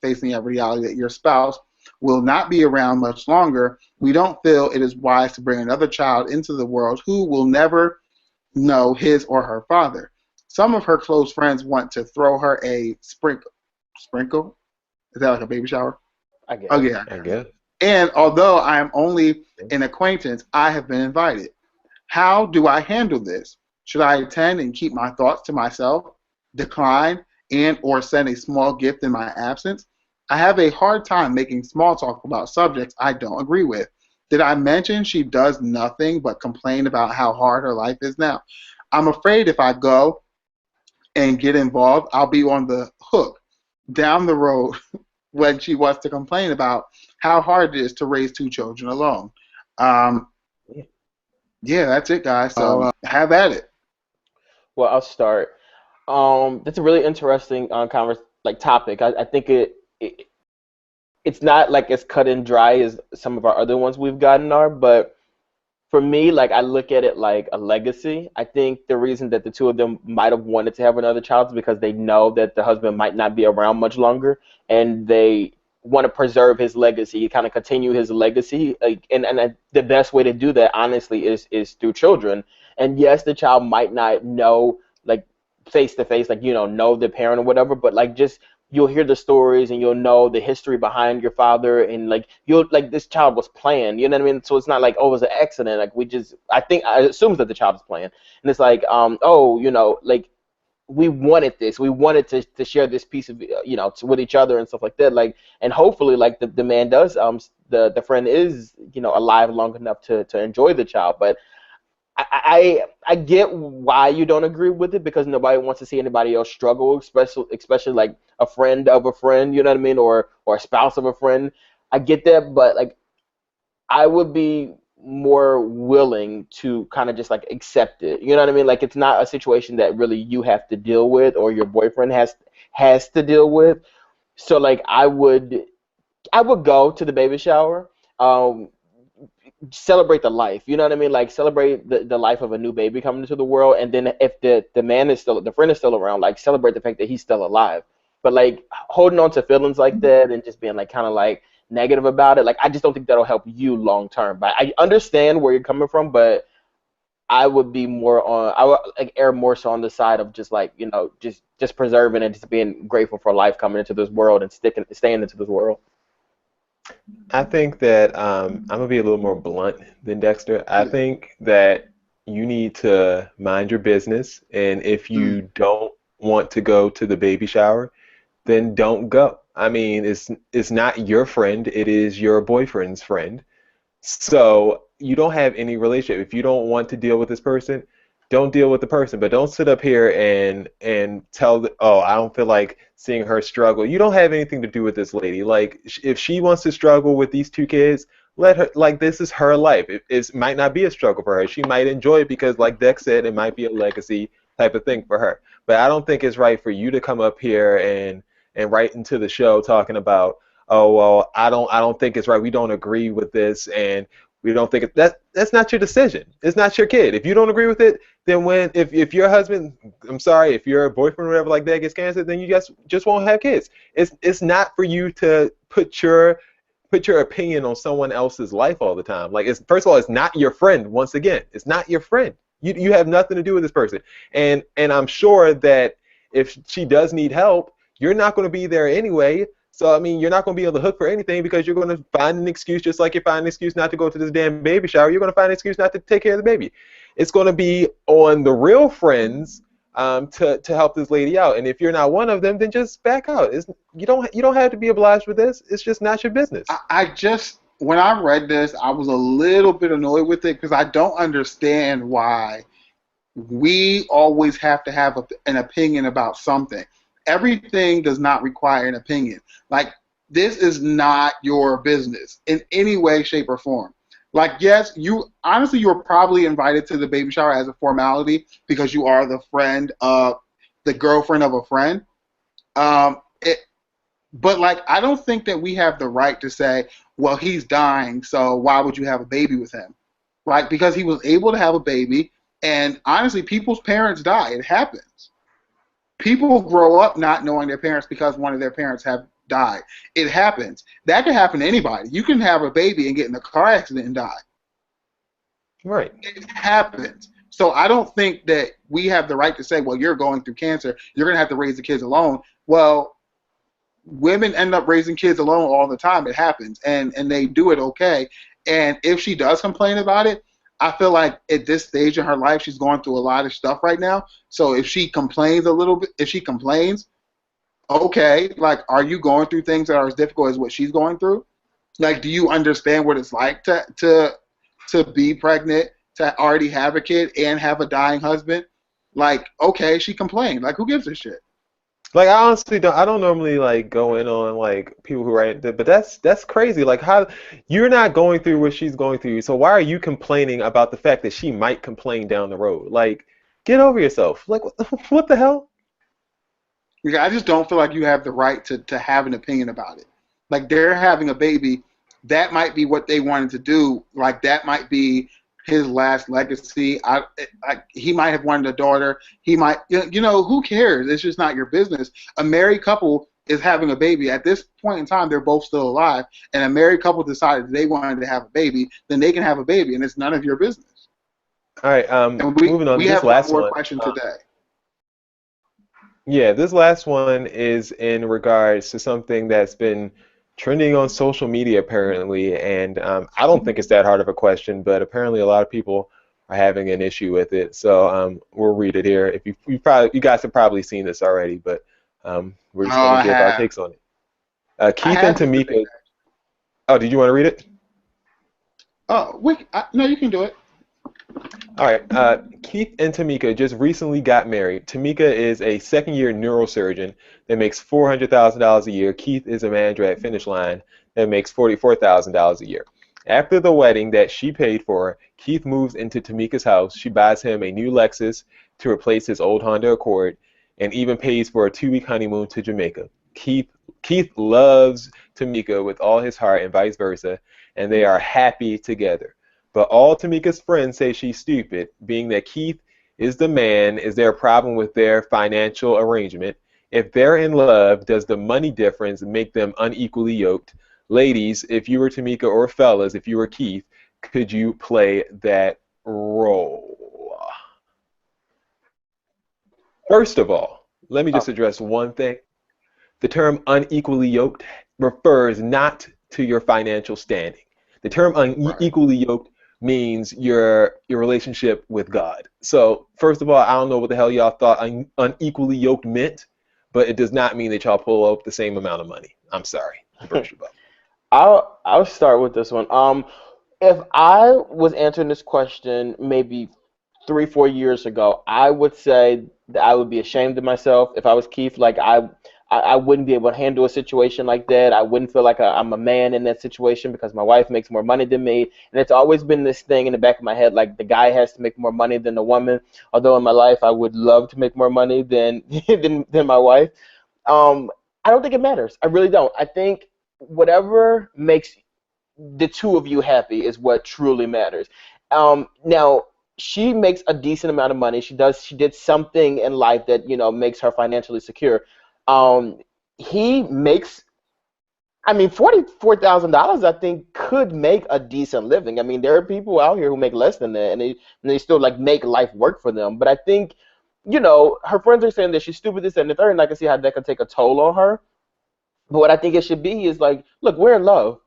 facing a reality that your spouse will not be around much longer, we don't feel it is wise to bring another child into the world who will never know his or her father. Some of her close friends want to throw her a sprinkle. Sprinkle? Is that like a baby shower? I guess. Oh, yeah. I guess. And although I am only an acquaintance, I have been invited. How do I handle this? Should I attend and keep my thoughts to myself? decline and or send a small gift in my absence, I have a hard time making small talk about subjects I don't agree with. Did I mention she does nothing but complain about how hard her life is now? I'm afraid if I go and get involved, I'll be on the hook down the road when she wants to complain about how hard it is to raise two children alone. Um, yeah, that's it, guys. So have at it. Well, I'll start. That's a really interesting topic. I think it's not like as cut and dry as some of our other ones we've gotten are, but for me, like I look at it like a legacy. I think the reason that the two of them might have wanted to have another child is because they know that the husband might not be around much longer, and they want to preserve his legacy, kind of continue his legacy. Like, and the best way to do that, honestly, is through children. And yes, the child might not know like face to face, like know the parent or whatever, but like just you'll hear the stories and you'll know the history behind your father, and like you'll like this child was planned, you know what I mean? So it's not like, oh, it was an accident. Like I assume that the child was planned, and it's like oh, like we wanted this, we wanted to share this piece of with each other and stuff like that, like, and hopefully like the man does the friend is alive long enough to enjoy the child. But I get why you don't agree with it, because nobody wants to see anybody else struggle, especially like a friend of a friend, you know what I mean, or a spouse of a friend. I get that, but like I would be more willing to kind of just like accept it. You know what I mean? Like it's not a situation that really you have to deal with or your boyfriend has to deal with. So like I would go to the baby shower. Celebrate the life, you know what I mean? Like celebrate the life of a new baby coming into the world, and then if the man is still, the friend is still around, like celebrate the fact that he's still alive. But like holding on to feelings like that and just being like kind of like negative about it, like I just don't think that'll help you long term. But I understand where you're coming from, but I would be I would like err more so on the side of just like just preserving and just being grateful for life coming into this world and staying into this world. I think that I'm gonna be a little more blunt than Dexter. I think that you need to mind your business, and if you don't want to go to the baby shower, then don't go. I mean, it's not your friend; it is your boyfriend's friend. So you don't have any relationship. If you don't want to deal with this person, don't deal with the person. But don't sit up here and tell oh, I don't feel like seeing her struggle. You don't have anything to do with this lady. Like if she wants to struggle with these two kids, let her. Like this is her life. It might not be a struggle for her. She might enjoy it because, like Dex said, it might be a legacy type of thing for her. But I don't think it's right for you to come up here and right into the show talking about, oh well, I don't think it's right. We don't agree with this, and we don't think that's not your decision. It's not your kid. If you don't agree with it, then if your husband, I'm sorry, if your boyfriend or whatever like that gets cancer, then you just won't have kids. It's not for you to put your opinion on someone else's life all the time. Like first of all, it's not your friend. Once again, it's not your friend. You have nothing to do with this person. And I'm sure that if she does need help, you're not going to be there anyway. So, I mean, you're not going to be on the hook for anything because you're going to find an excuse, just like you find an excuse not to go to this damn baby shower. You're going to find an excuse not to take care of the baby. It's going to be on the real friends to help this lady out. And if you're not one of them, then just back out. You don't have to be obliged with this. It's just not your business. When I read this, I was a little bit annoyed with it because I don't understand why we always have to have an opinion about something. Everything does not require an opinion. Like, this is not your business in any way, shape, or form. Like, yes, you were probably invited to the baby shower as a formality because you are the friend of the girlfriend of a friend. But like, I don't think that we have the right to say, well, he's dying, so why would you have a baby with him? Right? Because he was able to have a baby, and honestly, people's parents die. It happens. People grow up not knowing their parents because one of their parents have died. It happens. That can happen to anybody. You can have a baby and get in a car accident and die. Right. It happens. So I don't think that we have the right to say, well, you're going through cancer, you're going to have to raise the kids alone. Well, women end up raising kids alone all the time. It happens, and they do it okay. And if she does complain about it, I feel like at this stage in her life, she's going through a lot of stuff right now. So if she complains a little bit, if she complains, okay, like, are you going through things that are as difficult as what she's going through? Like, do you understand what it's like to be pregnant, to already have a kid and have a dying husband? Like, okay, she complained. Like, who gives a shit? Like I honestly don't. I don't normally like go in on like people who write, but that's crazy. Like how you're not going through what she's going through, so why are you complaining about the fact that she might complain down the road? Like, get over yourself. Like what the hell? Like, I just don't feel like you have the right to have an opinion about it. Like, they're having a baby. That might be what they wanted to do. Like, that might be his last legacy. He might have wanted a daughter. He might, who cares? It's just not your business. A married couple is having a baby. At this point in time, they're both still alive, and a married couple decided they wanted to have a baby, then they can have a baby, and it's none of your business. All right, And moving on. we This have last one more one. question today. Yeah, this last one is in regards to something that's been trending on social media apparently, and I don't think it's that hard of a question, but apparently a lot of people are having an issue with it. So we'll read it here. If you guys have probably seen this already, but we're just Oh, going I to give our have. takes on it. I Keith and have to debate Tamika. that. Oh, did you want to read it? Oh, no, you can do it. All right. Keith and Tamika just recently got married. Tamika is a second-year neurosurgeon that makes $400,000 a year. Keith is a manager at Finish Line that makes $44,000 a year. After the wedding that she paid for, Keith moves into Tamika's house. She buys him a new Lexus to replace his old Honda Accord and even pays for a 2-week honeymoon to Jamaica. Keith loves Tamika with all his heart and vice versa, and they are happy together. But all Tamika's friends say she's stupid, being that Keith is the man. Is there a problem with their financial arrangement? If they're in love, does the money difference make them unequally yoked? Ladies, if you were Tamika, or fellas, if you were Keith, could you play that role? First of all, let me just address one thing. The term unequally yoked refers not to your financial standing. The term Right. unequally yoked means your relationship with God. So first of all, I don't know what the hell y'all thought unequally yoked meant, but it does not mean that y'all pull up the same amount of money. I'm sorry. Burst your bubble. I'll start with this one. If I was answering this question maybe 3, 4 years ago, I would say that I would be ashamed of myself if I was Keith. Like I wouldn't be able to handle a situation like that. I wouldn't feel like I'm a man in that situation because my wife makes more money than me. And it's always been this thing in the back of my head, like the guy has to make more money than the woman. Although in my life I would love to make more money than than my wife. I don't think it matters. I really don't. I think whatever makes the two of you happy is what truly matters. Now she makes a decent amount of money. She did something in life that makes her financially secure. Um, he makes, I mean, $44,000. I think could make a decent living. I mean, there are people out here who make less than that, and they still like make life work for them. But I think, her friends are saying that she's stupid, this and the third, and I can see how that could take a toll on her. But what I think it should be is like, look, we're in love,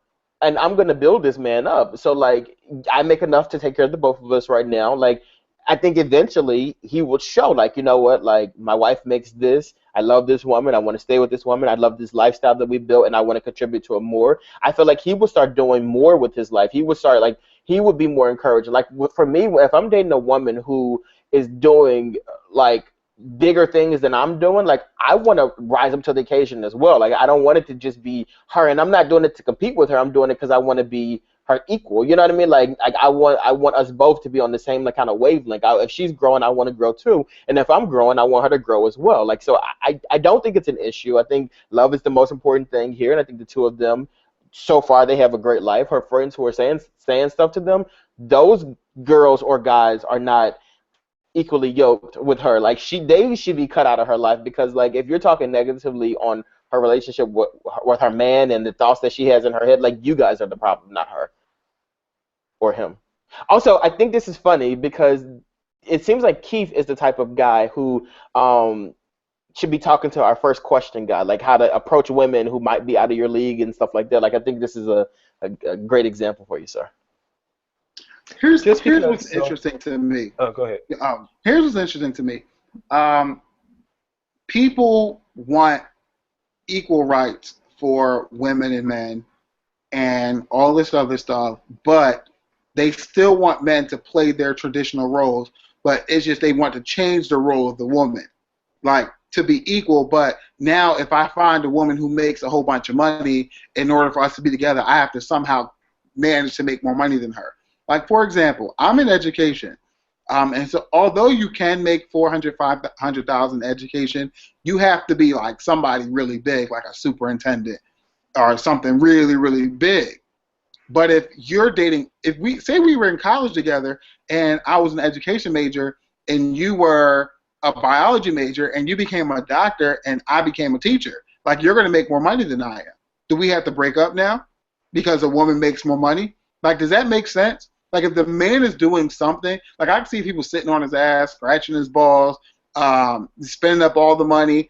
and I'm gonna build this man up. So like, I make enough to take care of the both of us right now. Like, I think eventually he would show, like, you know what, like my wife makes this. I love this woman. I want to stay with this woman. I love this lifestyle that we built, and I want to contribute to it more. I feel like he would start doing more with his life. He would start like he would be more encouraged. Like for me, if I'm dating a woman who is doing like bigger things than I'm doing, like I want to rise up to the occasion as well. Like I don't want it to just be her, and I'm not doing it to compete with her. I'm doing it because I want to be her equal. You know what I mean? Like I want us both to be on the same like kind of wavelength. If she's growing, I want to grow too, and if I'm growing, I want her to grow as well. Like so, I don't think it's an issue. I think love is the most important thing here, and I think the two of them, so far, they have a great life. Her friends who are saying stuff to them, those girls or guys are not equally yoked with her. Like they should be cut out of her life because like if you're talking negatively on her relationship with her man and the thoughts that she has in her head, like you guys are the problem, not her or him. Also, I think this is funny because it seems like Keith is the type of guy who should be talking to our first question guy, like how to approach women who might be out of your league and stuff like that. Like I think this is a great example for you, sir. Here's Just here's because. what's interesting to me. Oh, go ahead. Here's what's interesting to me. People want equal rights for women and men and all this other stuff, but they still want men to play their traditional roles, but it's just they want to change the role of the woman, like to be equal. But now if I find a woman who makes a whole bunch of money, in order for us to be together, I have to somehow manage to make more money than her. Like, for example, I'm in education. And so although you can make 500,000 education, you have to be like somebody really big, like a superintendent or something really, really big. But if you're dating, if we say we were in college together and I was an education major and you were a biology major and you became a doctor and I became a teacher, like you're going to make more money than I am. Do we have to break up now because a woman makes more money? Like, does that make sense? Like, if the man is doing something, like I can see people sitting on his ass, scratching his balls, spending up all the money,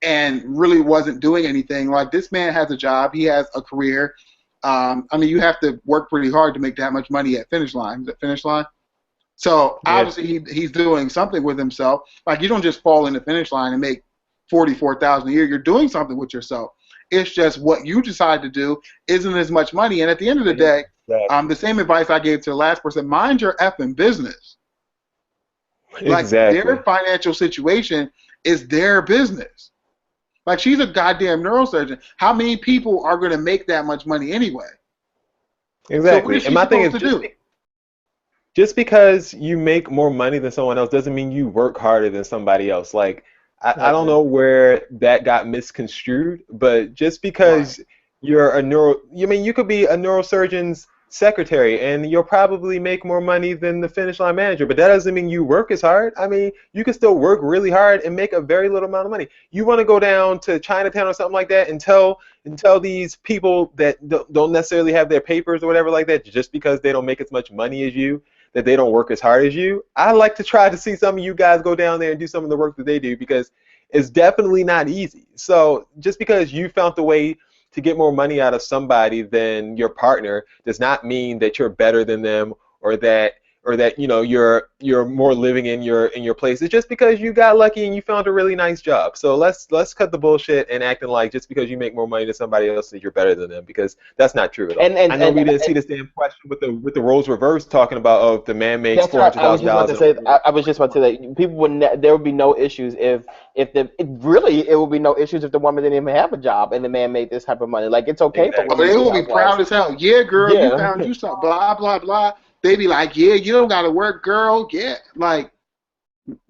and really wasn't doing anything. Like, this man has a job, he has a career. I mean, you have to work pretty hard to make that much money at finish line. Is it finish line? So obviously he's doing something with himself. Like, you don't just fall in the finish line and make $44,000 a year. You're doing something with yourself. It's just what you decide to do isn't as much money. And at the end of the day, the same advice I gave to the last person: mind your effing business. Like, their financial situation is their business. Like, she's a goddamn neurosurgeon. How many people are going to make that much money anyway? Exactly. So and my thing is, just because you make more money than someone else doesn't mean you work harder than somebody else. Like, I don't know where that got misconstrued, but just because you're you could be a neurosurgeon's secretary and you'll probably make more money than the finish line manager, but that doesn't mean you work as hard. I mean, you can still work really hard and make a very little amount of money. You want to go down to Chinatown or something like that and tell these people that don't necessarily have their papers or whatever like that, just because they don't make as much money as you, that they don't work as hard as you. I like to try to see some of you guys go down there and do some of the work that they do, because it's definitely not easy. So just because you found the way to get more money out of somebody than your partner does not mean that you're better than them, or that you're more living in your place. It's just because you got lucky and you found a really nice job. So let's cut the bullshit and acting like just because you make more money than somebody else that you're better than them, because that's not true at all. I know we didn't see the same question with the roles reversed, talking about if the man makes $400,000. I was just about to say that people there would be no issues if it would be no issues if the woman didn't even have a job and the man made this type of money. Like, it's okay for women. They will be proud as hell. Yeah, girl, you found you something. Blah blah blah. They be like, yeah, you don't gotta work, girl. Yeah, like,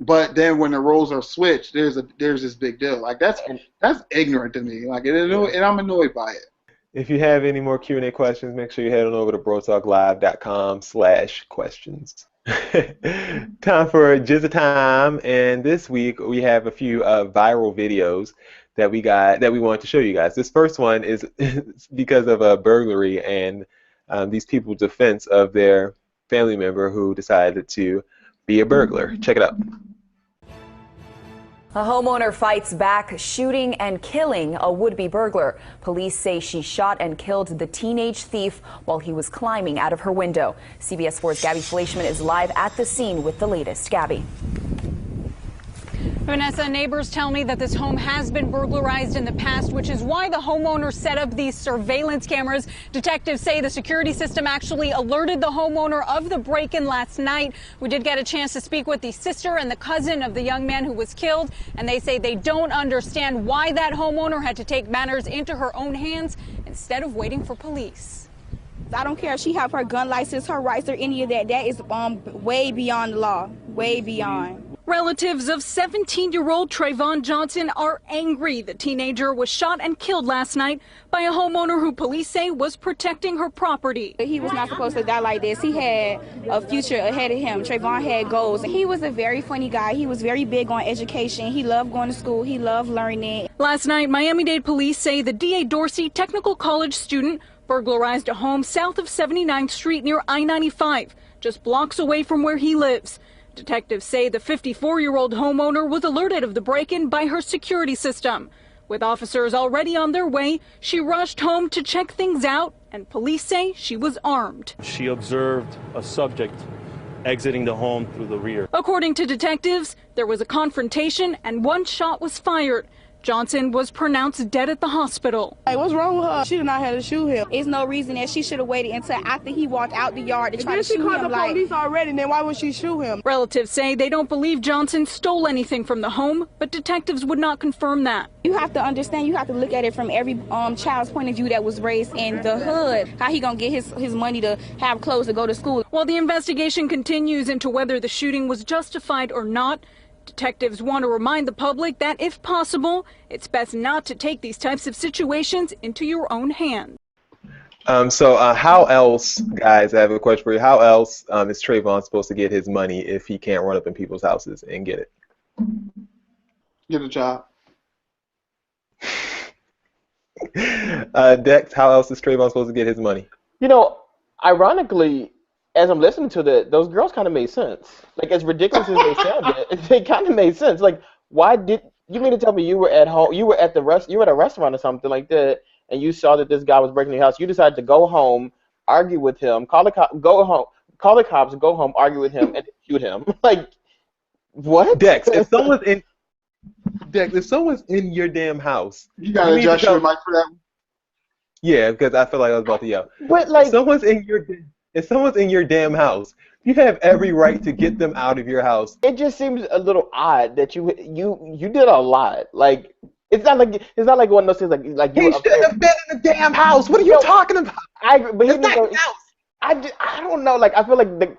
but then when the roles are switched, there's this big deal. Like, that's ignorant to me. Like, and I'm annoyed by it. If you have any more Q&A questions, make sure you head on over to brotalklive.com/questions. Time for Jizza Time, and this week we have a few viral videos that we wanted to show you guys. This first one is because of a burglary and these people's defense of their family member who decided to be a burglar. Check it out. A homeowner fights back, shooting and killing a would-be burglar. Police say she shot and killed the teenage thief while he was climbing out of her window. CBS 4's Gabby Fleischman is live at the scene with the latest. Gabby. Vanessa, neighbors tell me that this home has been burglarized in the past, which is why the homeowner set up these surveillance cameras. Detectives say the security system actually alerted the homeowner of the break-in last night. We did get a chance to speak with the sister and the cousin of the young man who was killed, and they say they don't understand why that homeowner had to take matters into her own hands instead of waiting for police. I don't care if she have her gun license, her rights, or any of that. That is way beyond the law, way beyond. Relatives of 17-year-old Trayvon Johnson are angry. The teenager was shot and killed last night by a homeowner who police say was protecting her property. He was not supposed to die like this. He had a future ahead of him. Trayvon had goals. He was a very funny guy. He was very big on education. He loved going to school. He loved learning. Last night, Miami-Dade police say the D.A. Dorsey Technical College student burglarized a home south of 79th Street near I-95, just blocks away from where he lives. Detectives say the 54-year-old homeowner was alerted of the break-in by her security system. With officers already on their way, she rushed home to check things out, and police say she was armed. She observed a subject exiting the home through the rear. According to detectives, there was a confrontation and one shot was fired. Johnson was pronounced dead at the hospital. Hey, what's wrong with her? She did not have to shoot him. There's no reason that she should have waited until after he walked out the yard to try to If she shoot called him. the police already, then why would she shoot him? Relatives say they don't believe Johnson stole anything from the home, but detectives would not confirm that. You have to understand, you have to look at it from every child's point of view that was raised in the hood. How he gonna get his money to have clothes to go to school? While the investigation continues into whether the shooting was justified or not, detectives want to remind the public that, if possible, it's best not to take these types of situations into your own hands. So how else, guys, I have a question for you. How else is Trayvon supposed to get his money if he can't run up in people's houses and get it? Get a job. Dex, how else is Trayvon supposed to get his money? You know, ironically, as I'm listening to those girls kind of made sense. Like, as ridiculous as they sounded, they kind of made sense. Like, why did you mean to tell me you were at home, you were at a restaurant or something like that, and you saw that this guy was breaking your house? You decided to go home, argue with him, call the cops, go home, argue with him, and shoot him. Like, what? Dex, if someone's in your damn house, You gotta adjust your mic for that one. Yeah, because I feel like I was about to yell. But like, If someone's in your damn house, you have every right to get them out of your house. it just seems a little odd that you did a lot. Like, it's not like one of those things like you He were up shouldn't there. have been in the damn house. What are you talking about? I agree, but It's not his house. I don't know. Like, I feel like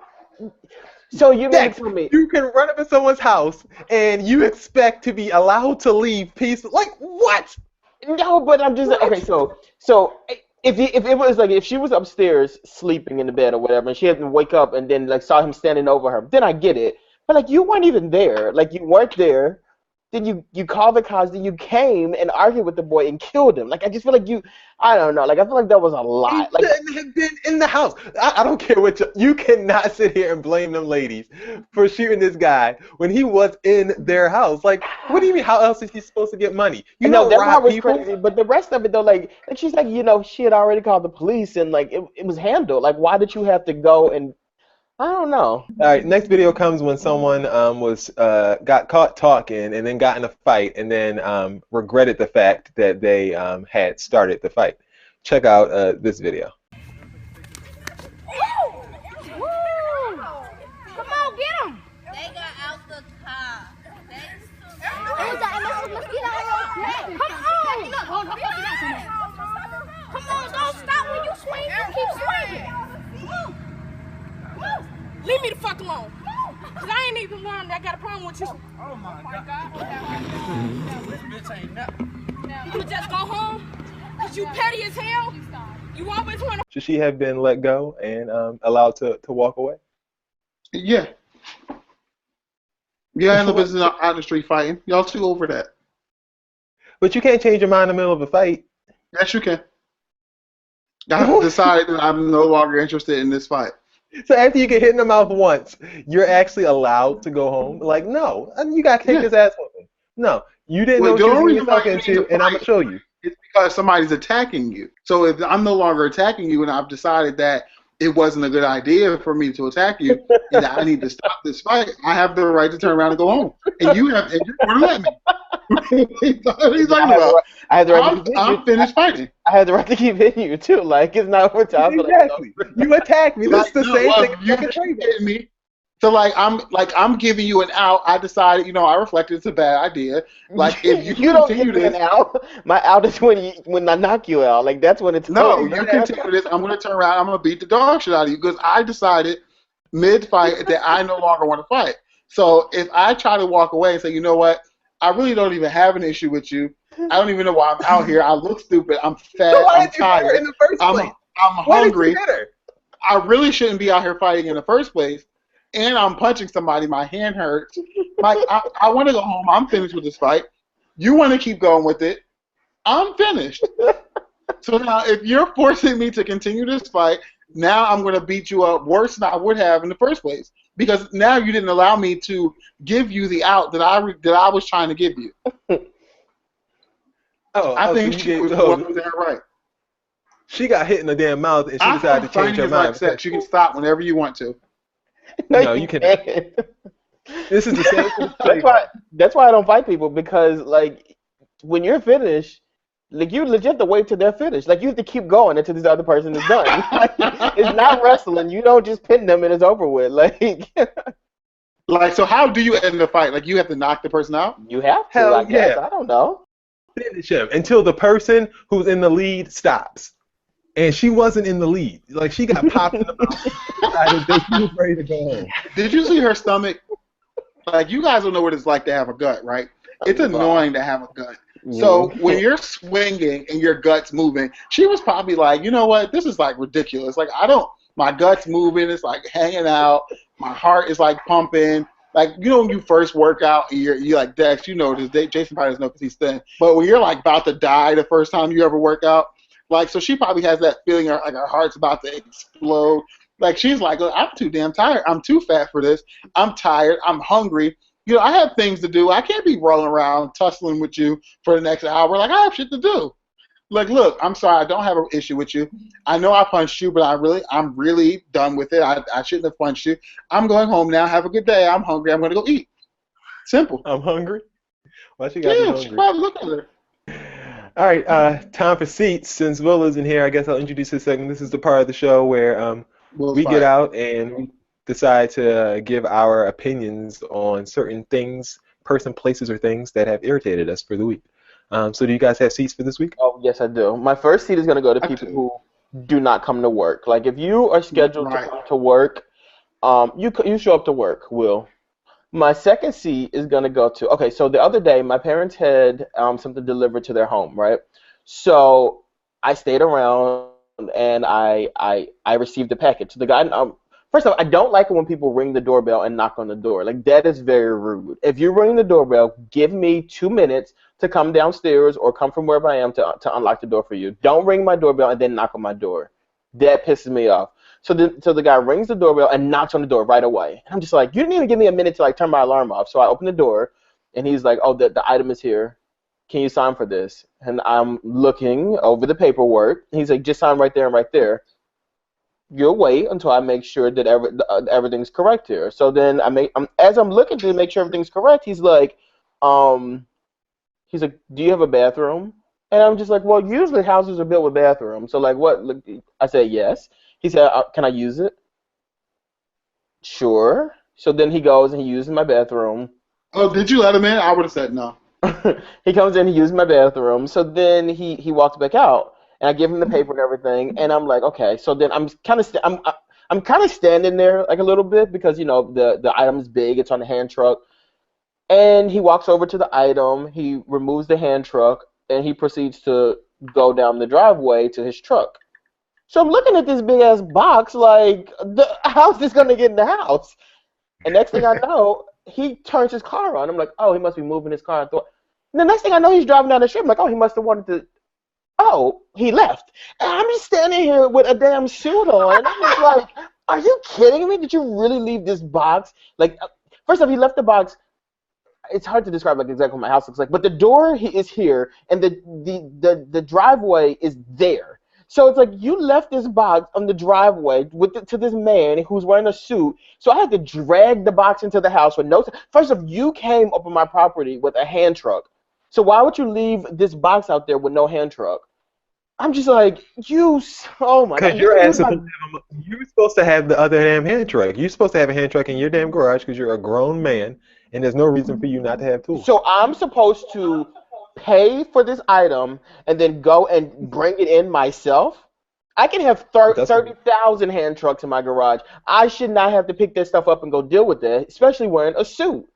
so you mean Dex, to tell me? you can run up in someone's house and you expect to be allowed to leave peaceful. Like, what? No, but I'm just okay. So if it was like if she was upstairs sleeping in the bed or whatever, and she had to wake up and then like saw him standing over her, then I get it. But like, you weren't even there. Like, you weren't there. Then you called the cops. Then you came and argued with the boy and killed him. Like, I just feel like I don't know. Like, I feel like that was a lot. Like, He shouldn't have been in the house. I don't care what you cannot sit here and blame them ladies for shooting this guy when he was in their house. Like, what do you mean? How else is he supposed to get money? You know, that rob part was people? crazy. But the rest of it though, like she's like, she had already called the police and like it was handled. Like, why did you have to go and I don't know. All right, next video comes when someone got caught talking and then got in a fight and then regretted the fact that they had started the fight. Check out this video. Come on, get him! They got out the car. Come on, don't stop when you swing. You keep swinging. Leave me the fuck alone. Cause I ain't even one that got a problem with you. Oh my God. This bitch ain't nothing. You just go home? Cause you petty as hell? You always want to. Should she have been let go and allowed to walk away? Yeah. Yeah, and the business out in the street fighting. Y'all too over that. But you can't change your mind in the middle of a fight. Yes, you can. I decided that I'm no longer interested in this fight. So after you get hit in the mouth once, you're actually allowed to go home? Like, no, you got to take this ass whooping. No, you didn't know what you were getting yourself into, and I'm going to show you. It's because somebody's attacking you. So if I'm no longer attacking you and I've decided that it wasn't a good idea for me to attack you and that I need to stop this fight, I have the right to turn around and go home. And you're going to let me. What are you talking about? I'm finished fighting. I had the right to keep hitting you too. Like, it's not what time. Exactly. You attacked me. That's the same thing. You hitting me. So I'm giving you an out. I decided, I reflected it's a bad idea. Like, if you don't continue give me this, an out. My out is when I knock you out. Like, that's when it's no. You continue this. I'm going to turn around. I'm going to beat the dog shit out of you because I decided mid-fight that I no longer want to fight. So if I try to walk away and say, you know what, I really don't even have an issue with you. I don't even know why I'm out here. I look stupid. I'm fat. So I'm tired. In the first place? I'm hungry. I really shouldn't be out here fighting in the first place. And I'm punching somebody. My hand hurts. Like, I want to go home. I'm finished with this fight. You want to keep going with it. I'm finished. So now, if you're forcing me to continue this fight, now I'm going to beat you up worse than I would have in the first place. Because now you didn't allow me to give you the out that I was trying to give you. I So think you she gave. was the one who was in her right. She got hit in the damn mouth, and she I decided thought to change fighting her is like mind. sex. You can stop whenever you want to. No, you cannot. This is the same thing. That's why I don't fight people, because like when you're finished, like you legit have to wait till they're finished. Like you have to keep going until this other person is done. Like, it's not wrestling. You don't just pin them and it's over with. Like Like, so how do you end the fight? Like, you have to knock the person out? you have to. Hell I guess. yeah. I don't know. Finish him until the person who's in the lead stops. And she wasn't in the lead. Like, she got popped in the mouth. She was ready to go home. Did you see her stomach? Like, you guys don't know what it's like to have a gut, right? It's annoying to have a gut. So when you're swinging and your gut's moving, she was probably like, you know what? This is like ridiculous. Like, my gut's moving. It's like hanging out. My heart is like pumping. Like, you know, when you first work out, and you're like, Dex, you know this. Jason probably doesn't know because he's thin. But when you're like about to die the first time you ever work out, like, so she probably has that feeling like her heart's about to explode. Like, she's like, I'm too damn tired. I'm too fat for this. I'm tired. I'm hungry. You know, I have things to do. I can't be rolling around tussling with you for the next hour. Like, I have shit to do. Like, look, I'm sorry. I don't have an issue with you. I know I punched you, but I'm really done with it. I shouldn't have punched you. I'm going home now. Have a good day. I'm hungry. I'm going to go eat. Simple. I'm hungry? Why she got to be hungry? She probably looked at her. All right, time for seats. Since Will isn't here, I guess I'll introduce his segment. This is the part of the show where we get out and we decide to give our opinions on certain things, person, places, or things that have irritated us for the week. So do you guys have seats for this week? Oh, yes, I do. My first seat is going to go to people who do not come to work. Like, if you are scheduled to come to work, you show up to work, Will. My second seat is going to go to, okay, so the other day, my parents had something delivered to their home, right? So I stayed around and I received the package. The guy, first of all, I don't like it when people ring the doorbell and knock on the door. Like, that is very rude. If you ring the doorbell, give me 2 minutes to come downstairs or come from wherever I am to unlock the door for you. Don't ring my doorbell and then knock on my door. That pisses me off. So the guy rings the doorbell and knocks on the door right away. And I'm just like, you didn't even give me a minute to like turn my alarm off. So I open the door, and he's like, oh, the item is here. Can you sign for this? And I'm looking over the paperwork. He's like, just sign right there and right there. You'll wait until I make sure that everything's correct here. So then as I'm looking to make sure everything's correct, he's like, do you have a bathroom? And I'm just like, well, usually houses are built with bathrooms. So like, what? I said yes. He said, can I use it? Sure. So then he goes and he uses my bathroom. Oh, did you let him in? I would have said no. He comes in, he uses my bathroom. So then he walks back out, and I give him the paper and everything. And I'm like, okay. So then I'm kind of standing there like a little bit because you know the item is big. It's on the hand truck. And he walks over to the item. He removes the hand truck, and he proceeds to go down the driveway to his truck. So I'm looking at this big-ass box like, how's this going to get in the house? And next thing I know, he turns his car on. I'm like, oh, he must be moving his car. And the next thing I know, he's driving down the street. I'm like, oh, he must have wanted to. Oh, he left. And I'm just standing here with a damn suit on. And I'm just like, are you kidding me? Did you really leave this box? Like, first off, he left the box. It's hard to describe like exactly what my house looks like, but the door is here, and the driveway is there. So it's like you left this box on the driveway to this man who's wearing a suit. So I had to drag the box into the house with no. First off, you came up on my property with a hand truck. So why would you leave this box out there with no hand truck? I'm just like, oh my God. Because you're supposed to have the other damn hand truck. You're supposed to have a hand truck in your damn garage because you're a grown man, and there's no reason for you not to have tools. So I'm supposed to pay for this item and then go and bring it in myself? I can have 30,000 hand trucks in my garage. I should not have to pick that stuff up and go deal with it, especially wearing a suit.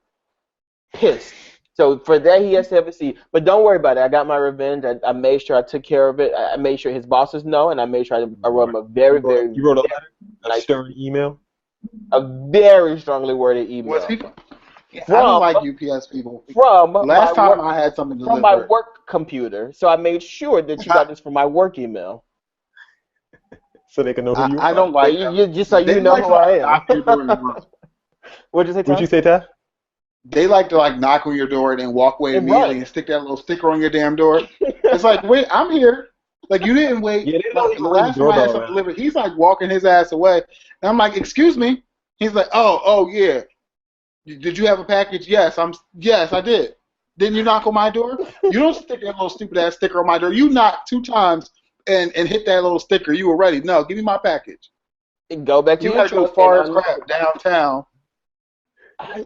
Pissed. So for that, he has to have a seat. But don't worry about it. I got my revenge. I made sure I took care of it. I made sure his bosses know, and I made sure I wrote him a very, very... You wrote a letter? A stern email? A very strongly worded email. I don't like UPS people. Last time I had something delivered. From my work computer. So I made sure that you got this from my work email. So they can know who you are. I don't like you just so you know who I am. What'd you say, Ty? What'd you say, Ty? they like to like knock on your door and then walk away immediately and stick that little sticker on your damn door. It's like, wait, I'm here. Like, you didn't wait. Yeah, they don't Like, even the ring last the time I had doorbell something around. delivered, he's like walking his ass away. And I'm like, excuse me. He's like, oh yeah. Did you have a package? Yes, I did. Didn't you knock on my door? You don't stick that little stupid ass sticker on my door. You knocked 2 times and hit that little sticker. You were ready. No, give me my package. Go back to You your gotta go truck far as and crap downtown. I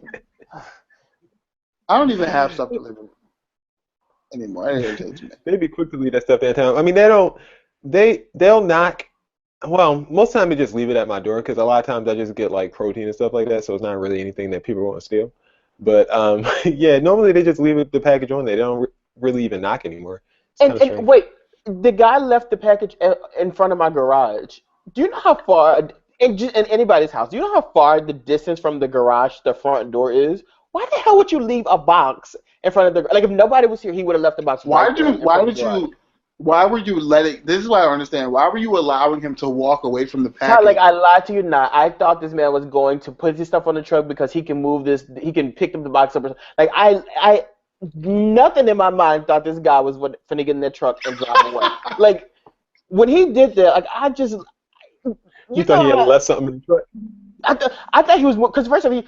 don't even have stuff delivered anymore. It irritates me. They'd be quick to leave that stuff downtown. I mean, they'll knock. Well, most of the time they just leave it at my door because a lot of times I just get like protein and stuff like that, so it's not really anything that people want to steal. But yeah, normally they just leave the package on there. They don't really even knock anymore. It's kind of strange. And wait, the guy left the package in front of my garage. Do you know how far, in anybody's house, do you know how far the distance from the garage to the front door is? Why the hell would you leave a box in front of the, like if nobody was here, he would have left the box Why right there in front of the garage. Why were you letting, this is what I don't understand, why were you allowing him to walk away from the package? Child, like I lied to you not. I thought this man was going to put his stuff on the truck because he can move this, he can pick up the box up. Like I nothing in my mind thought this guy was finna get in that truck and drive away. Like when he did that, like I just, You thought he had left something in the truck? I thought he was, because first of all,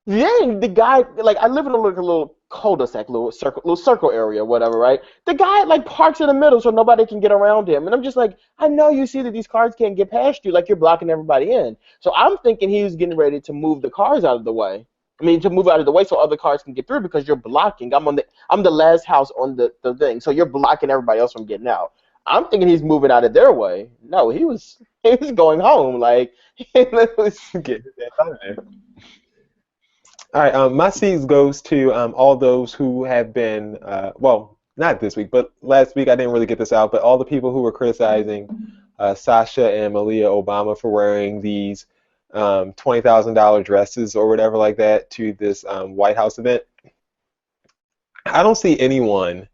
then the guy, like I live in a little cul-de-sac, little circle area, whatever, right? The guy like parks in the middle so nobody can get around him, and I'm just like, I know you see that these cars can't get past you, like you're blocking everybody in. So I'm thinking he was getting ready to move the cars out of the way. I mean, to move out of the way so other cars can get through because you're blocking. I'm the last house on the thing, so you're blocking everybody else from getting out. I'm thinking he's moving out of their way. No, he was going home. Like it was Get that out of there. All right, my seeds goes to all those who have been, well, not this week, but last week I didn't really get this out, but all the people who were criticizing Sasha and Malia Obama for wearing these $20,000 dresses or whatever like that to this White House event. I don't see anyone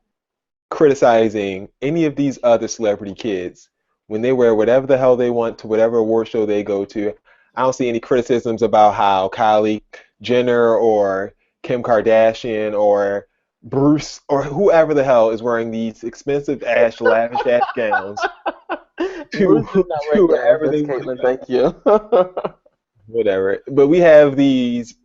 criticizing any of these other celebrity kids when they wear whatever the hell they want to whatever award show they go to. I don't see any criticisms about how Kylie Jenner or Kim Kardashian or Bruce or whoever the hell is wearing these expensive ass, lavish ass gowns to wherever they want to go. Thank you. Whatever. But we have these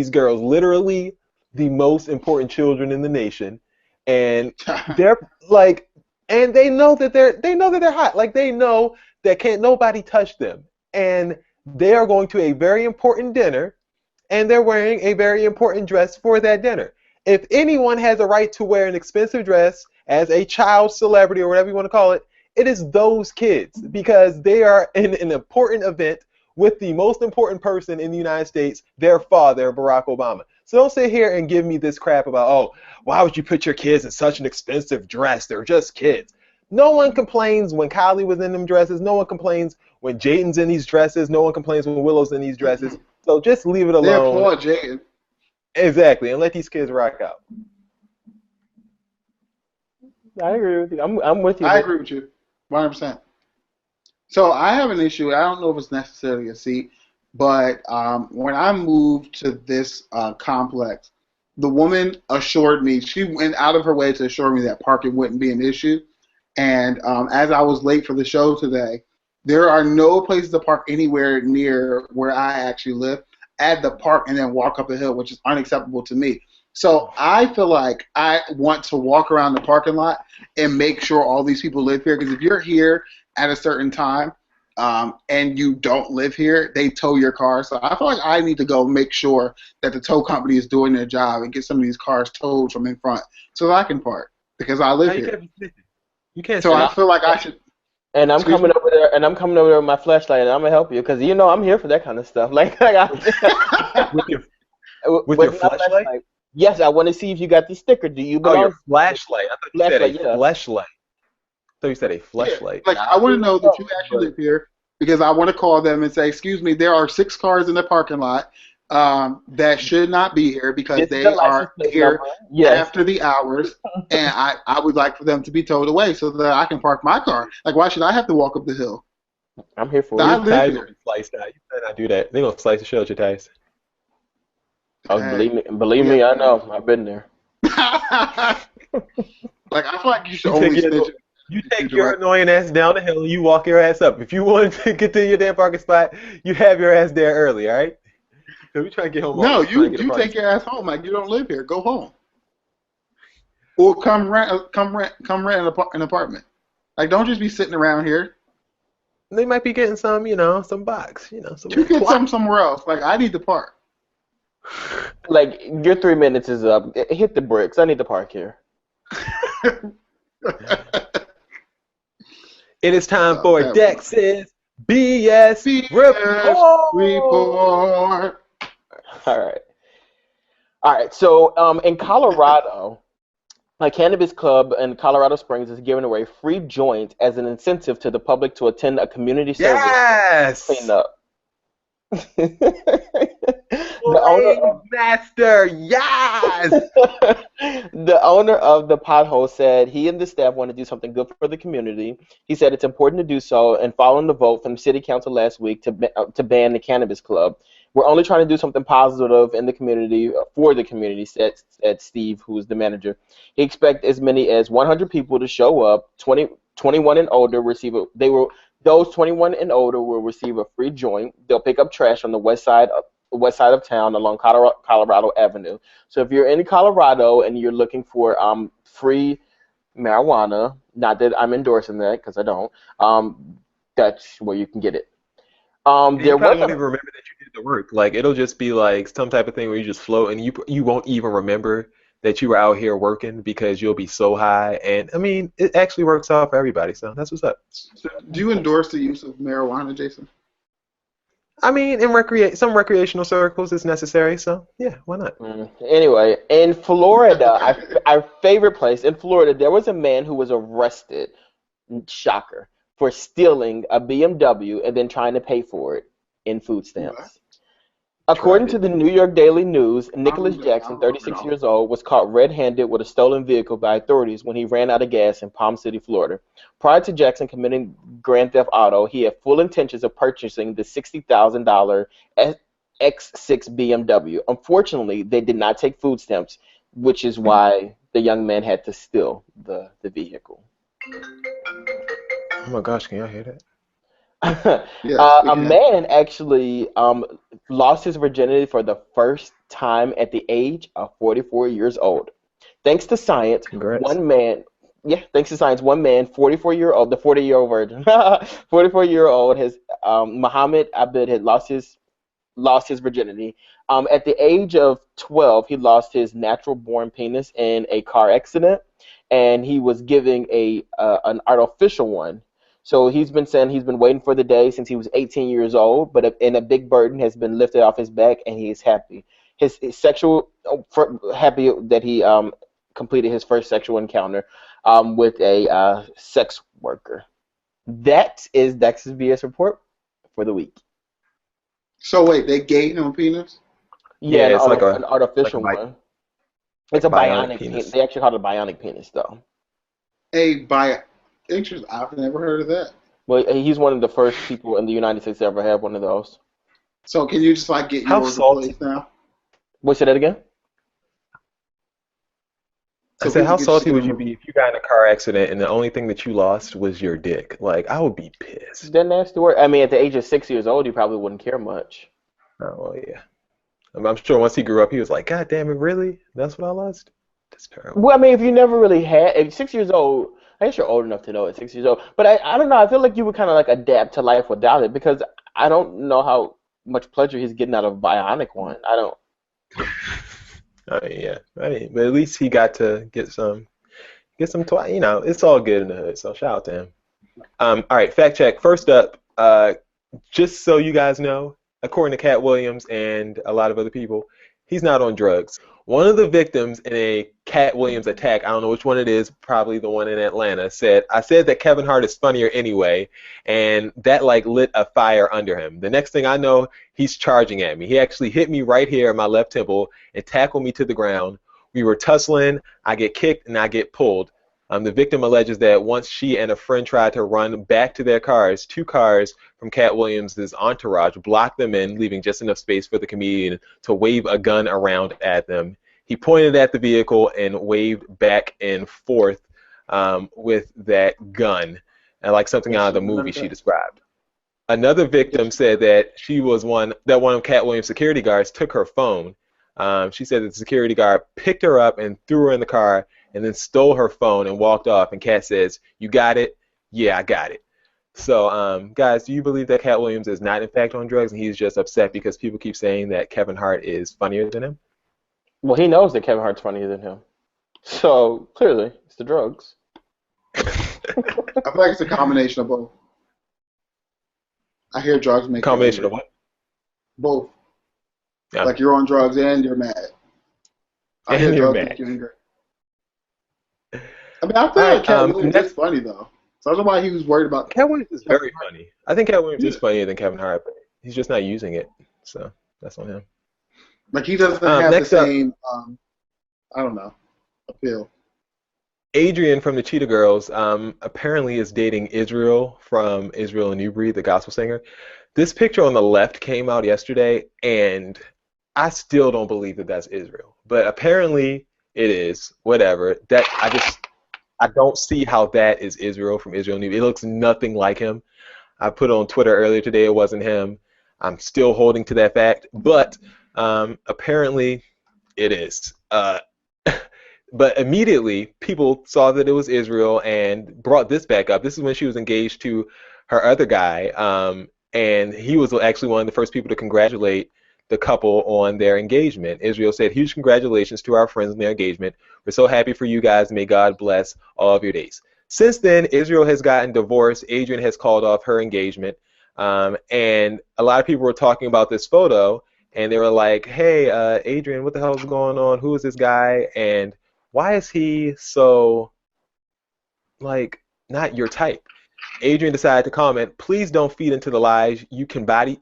girls, literally the most important children in the nation, and they're like, and they know that they're hot. Like they know that can't nobody touch them, and they are going to a very important dinner, and they're wearing a very important dress for that dinner. If anyone has a right to wear an expensive dress as a child celebrity or whatever you want to call it, it is those kids because they are in an important event with the most important person in the United States, their father, Barack Obama. So don't sit here and give me this crap about, oh, why would you put your kids in such an expensive dress? They're just kids. No one complains when Kylie was in them dresses. No one complains when Jaden's in these dresses. No one complains when Willow's in these dresses. So just leave it alone. They applaud Jaden. Exactly, and let these kids rock out. I agree with you. I'm with you. I agree with you, 100%. So I have an issue. I don't know if it's necessarily a seat, but when I moved to this complex, the woman assured me, she went out of her way to assure me that parking wouldn't be an issue. And as I was late for the show today, there are no places to park anywhere near where I actually live. Add the park and then walk up the hill, which is unacceptable to me. So I feel like I want to walk around the parking lot and make sure all these people live here. Because if you're here at a certain time and you don't live here, they tow your car. So I feel like I need to go make sure that the tow company is doing their job and get some of these cars towed from in front so that I can park because I live here. You can't. So I feel like I should. And I'm coming over there, with my flashlight, and I'm gonna help you, because you know I'm here for that kind of stuff. Like with your flashlight? Yes, I want to see if you got the sticker. Do you? Oh, your flashlight. I thought you said a flashlight. I thought you said a flashlight. Yeah. Like I want to know that you actually live here because I want to call them and say, "Excuse me, there are 6 cars in the parking lot that should not be here because they are here after the hours, and I would like for them to be towed away so that I can park my car. Like, why should I have to walk up the hill? I'm here for it. Your tires are sliced out. You better not do that. They're going to slice the shell at your tires. Oh, believe me, I know. I've been there. Like, I feel like you should You take only your, snitch. you take your annoying ass down the hill and you walk your ass up. If you want to get to your damn parking spot, you have your ass there early, all right? So we try to get home. No, early, trying to you get a parking take your ass home. Like, you don't live here. Go home. Or come rent an apartment. Like, don't just be sitting around here. spot. They might be getting some, some box, some. You get some somewhere else. Like, I need to park. Like, your 3 minutes is up. Hit the bricks. I need to park here. It is time for Dex's BS report. All right. So, in Colorado, a cannabis club in Colorado Springs is giving away free joints as an incentive to the public to attend a community service cleanup. The owner of the pothole said he and the staff want to do something good for the community. He said it's important to do so, and following the vote from the city council last week to ban the cannabis club, we're only trying to do something positive in the community for the community, said Steve, who is the manager. He expects as many as 100 people to show up. 21 and older those 21 and older will receive a free joint. They'll pick up trash on the west side of town along Colorado Avenue. So if you're in Colorado and you're looking for free marijuana, not that I'm endorsing that because I don't, that's where you can get it. You probably won't even remember that you did the work. Like, it'll just be like some type of thing where you just float and you won't even remember that you were out here working because you'll be so high. And I mean, it actually works out for everybody. So that's what's up. So, do you endorse the use of marijuana, Jason? I mean, in some recreational circles, it's necessary. So yeah, why not? Anyway, in Florida, our favorite place in Florida, there was a man who was arrested. Shocker. For stealing a BMW and then trying to pay for it in food stamps. According to the New York Daily News, Nicholas Jackson, 36 years old, was caught red-handed with a stolen vehicle by authorities when he ran out of gas in Palm City, Florida. Prior to Jackson committing grand theft auto, he had full intentions of purchasing the $60,000 X6 BMW. Unfortunately, they did not take food stamps, which is why the young man had to steal the vehicle. Oh my gosh, can y'all hear that? A man actually lost his virginity for the first time at the age of 44 years old. Thanks to science, one man, 44-year-old, the 40-year-old virgin, 44-year-old has Muhammad Abid had lost his virginity. At the age of 12, he lost his natural-born penis in a car accident, and he was giving an artificial one. So he's been saying he's been waiting for the day since he was 18 years old, but a big burden has been lifted off his back, and he is happy. Happy that he completed his first sexual encounter with a sex worker. That is Dex's BS report for the week. So wait, they gave him a penis? Yeah, it's like an artificial one. It's a bionic penis. They actually call it a bionic penis, though. Interesting. I've never heard of that. Well, he's one of the first people in the United States to ever have one of those. So can you just like get yours replaced now? Wait, say that again? I said, how salty would you be if you got in a car accident and the only thing that you lost was your dick? Like, I would be pissed. That nasty word. I mean, at the age of 6 years old, he probably wouldn't care much. Oh, well, yeah. I'm sure once he grew up, he was like, God damn it, really? That's what I lost? That's terrible. Well, I mean, if you never really had, at 6 years old, I guess you're old enough to know at 6 years old. But I don't know. I feel like you would kind of like adapt to life without it because I don't know how much pleasure he's getting out of a bionic one. I don't. Yeah. I mean, but at least he got to get some it's all good in the hood. So shout out to him. All right, fact check. First up, just so you guys know, according to Katt Williams and a lot of other people, he's not on drugs. One of the victims in a Katt Williams attack, I don't know which one it is, probably the one in Atlanta, said, I said that Kevin Hart is funnier anyway, and that like lit a fire under him. The next thing I know, he's charging at me. He actually hit me right here in my left temple and tackled me to the ground. We were tussling, I get kicked, and I get pulled. The victim alleges that once she and a friend tried to run back to their cars, 2 cars from Katt Williams' entourage blocked them in, leaving just enough space for the comedian to wave a gun around at them. He pointed at the vehicle and waved back and forth with that gun, and like something out of the movie she described. Another victim said that one of Katt Williams' security guards took her phone. She said that the security guard picked her up and threw her in the car and then stole her phone and walked off. And Katt says, "You got it?" "Yeah, I got it." So, guys, do you believe that Katt Williams is not in fact on drugs and he's just upset because people keep saying that Kevin Hart is funnier than him? Well, he knows that Kevin Hart's funnier than him. So, clearly, it's the drugs. I feel like it's a combination of both. I hear drugs make Combination of what? Both. Yeah. Like you're on drugs and you're mad. I hear drugs make you angry. I mean, I feel like Katt Williams is funny though. So I don't know why he was worried about. Katt Williams is very funny. I think Katt Williams is funnier than Kevin Hart, but he's just not using it. So that's on him. Like he doesn't have the same, I don't know, appeal. Adrian from the Cheetah Girls apparently is dating Israel from Israel and New Breed, the gospel singer. This picture on the left came out yesterday, and I still don't believe that that's Israel. But apparently it is. Whatever. I don't see how that is Israel from Israel and New Breed. It looks nothing like him. I put on Twitter earlier today it wasn't him. I'm still holding to that fact, but apparently it is. But immediately, people saw that it was Israel and brought this back up. This is when she was engaged to her other guy, and he was actually one of the first people to congratulate the couple on their engagement. Israel said, "Huge congratulations to our friends on their engagement. We're so happy for you guys. May God bless all of your days." Since then, Israel has gotten divorced. Adrian has called off her engagement, and a lot of people were talking about this photo, and they were like, "Hey, Adrian, what the hell is going on? Who is this guy? And why is he so, like, not your type?" Adrian decided to comment, "Please don't feed into the lies. You can body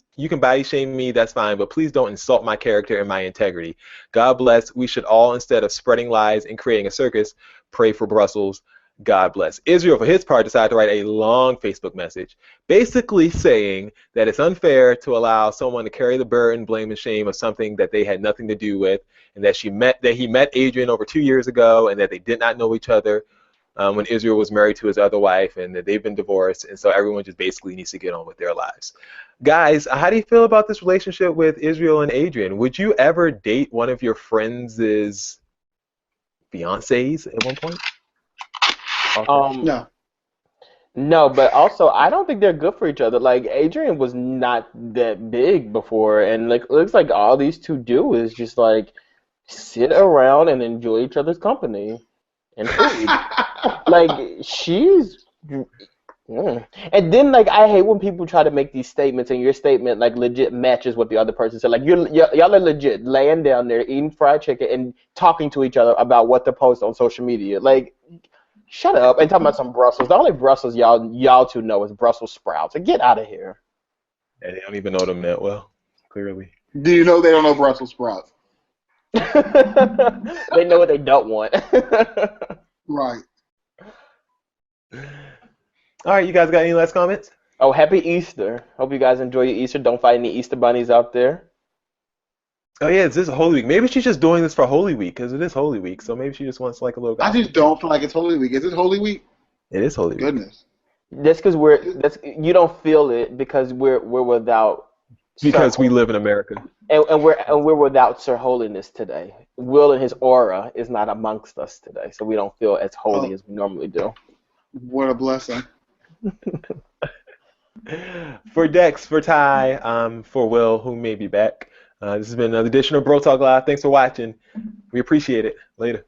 shame me, that's fine, but please don't insult my character and my integrity. God bless. We should all, instead of spreading lies and creating a circus, pray for Brussels. God bless." Israel, for his part, decided to write a long Facebook message, basically saying that it's unfair to allow someone to carry the burden, blame, and shame of something that they had nothing to do with, and that he met Adrian over 2 years ago, and that they did not know each other when Israel was married to his other wife, and that they've been divorced, and so everyone just basically needs to get on with their lives. Guys, how do you feel about this relationship with Israel and Adrian? Would you ever date one of your friends' fiancés at one point? No. No, but also I don't think they're good for each other. Like Adrian was not that big before, and like it looks like all these two do is just like sit around and enjoy each other's company and food. Like she's, and then like I hate when people try to make these statements and your statement like legit matches what the other person said. Like y'all are legit laying down there eating fried chicken and talking to each other about what to post on social media. Like, shut up and talking about some Brussels. The only Brussels y'all two know is Brussels sprouts. Like, get out of here. Yeah, they don't even know them that well, clearly. Do you know they don't know Brussels sprouts? They know what they don't want. Right. All right, you guys got any last comments? Oh, happy Easter. Hope you guys enjoy your Easter. Don't fight any Easter bunnies out there. Oh, yeah, it's this Holy Week. Maybe she's just doing this for Holy Week, because it is Holy Week, so maybe she just wants like a little I just don't feel like it's Holy Week. Is it Holy Week? It is Holy Week. Goodness. That's because you don't feel it because we're without. Because we live in America. And we're without Sir Holiness today. Will and his aura is not amongst us today, so we don't feel as holy as we normally do. What a blessing. For Dex, for Ty, for Will, who may be back. This has been another edition of Bro Talk Live. Thanks for watching. We appreciate it. Later.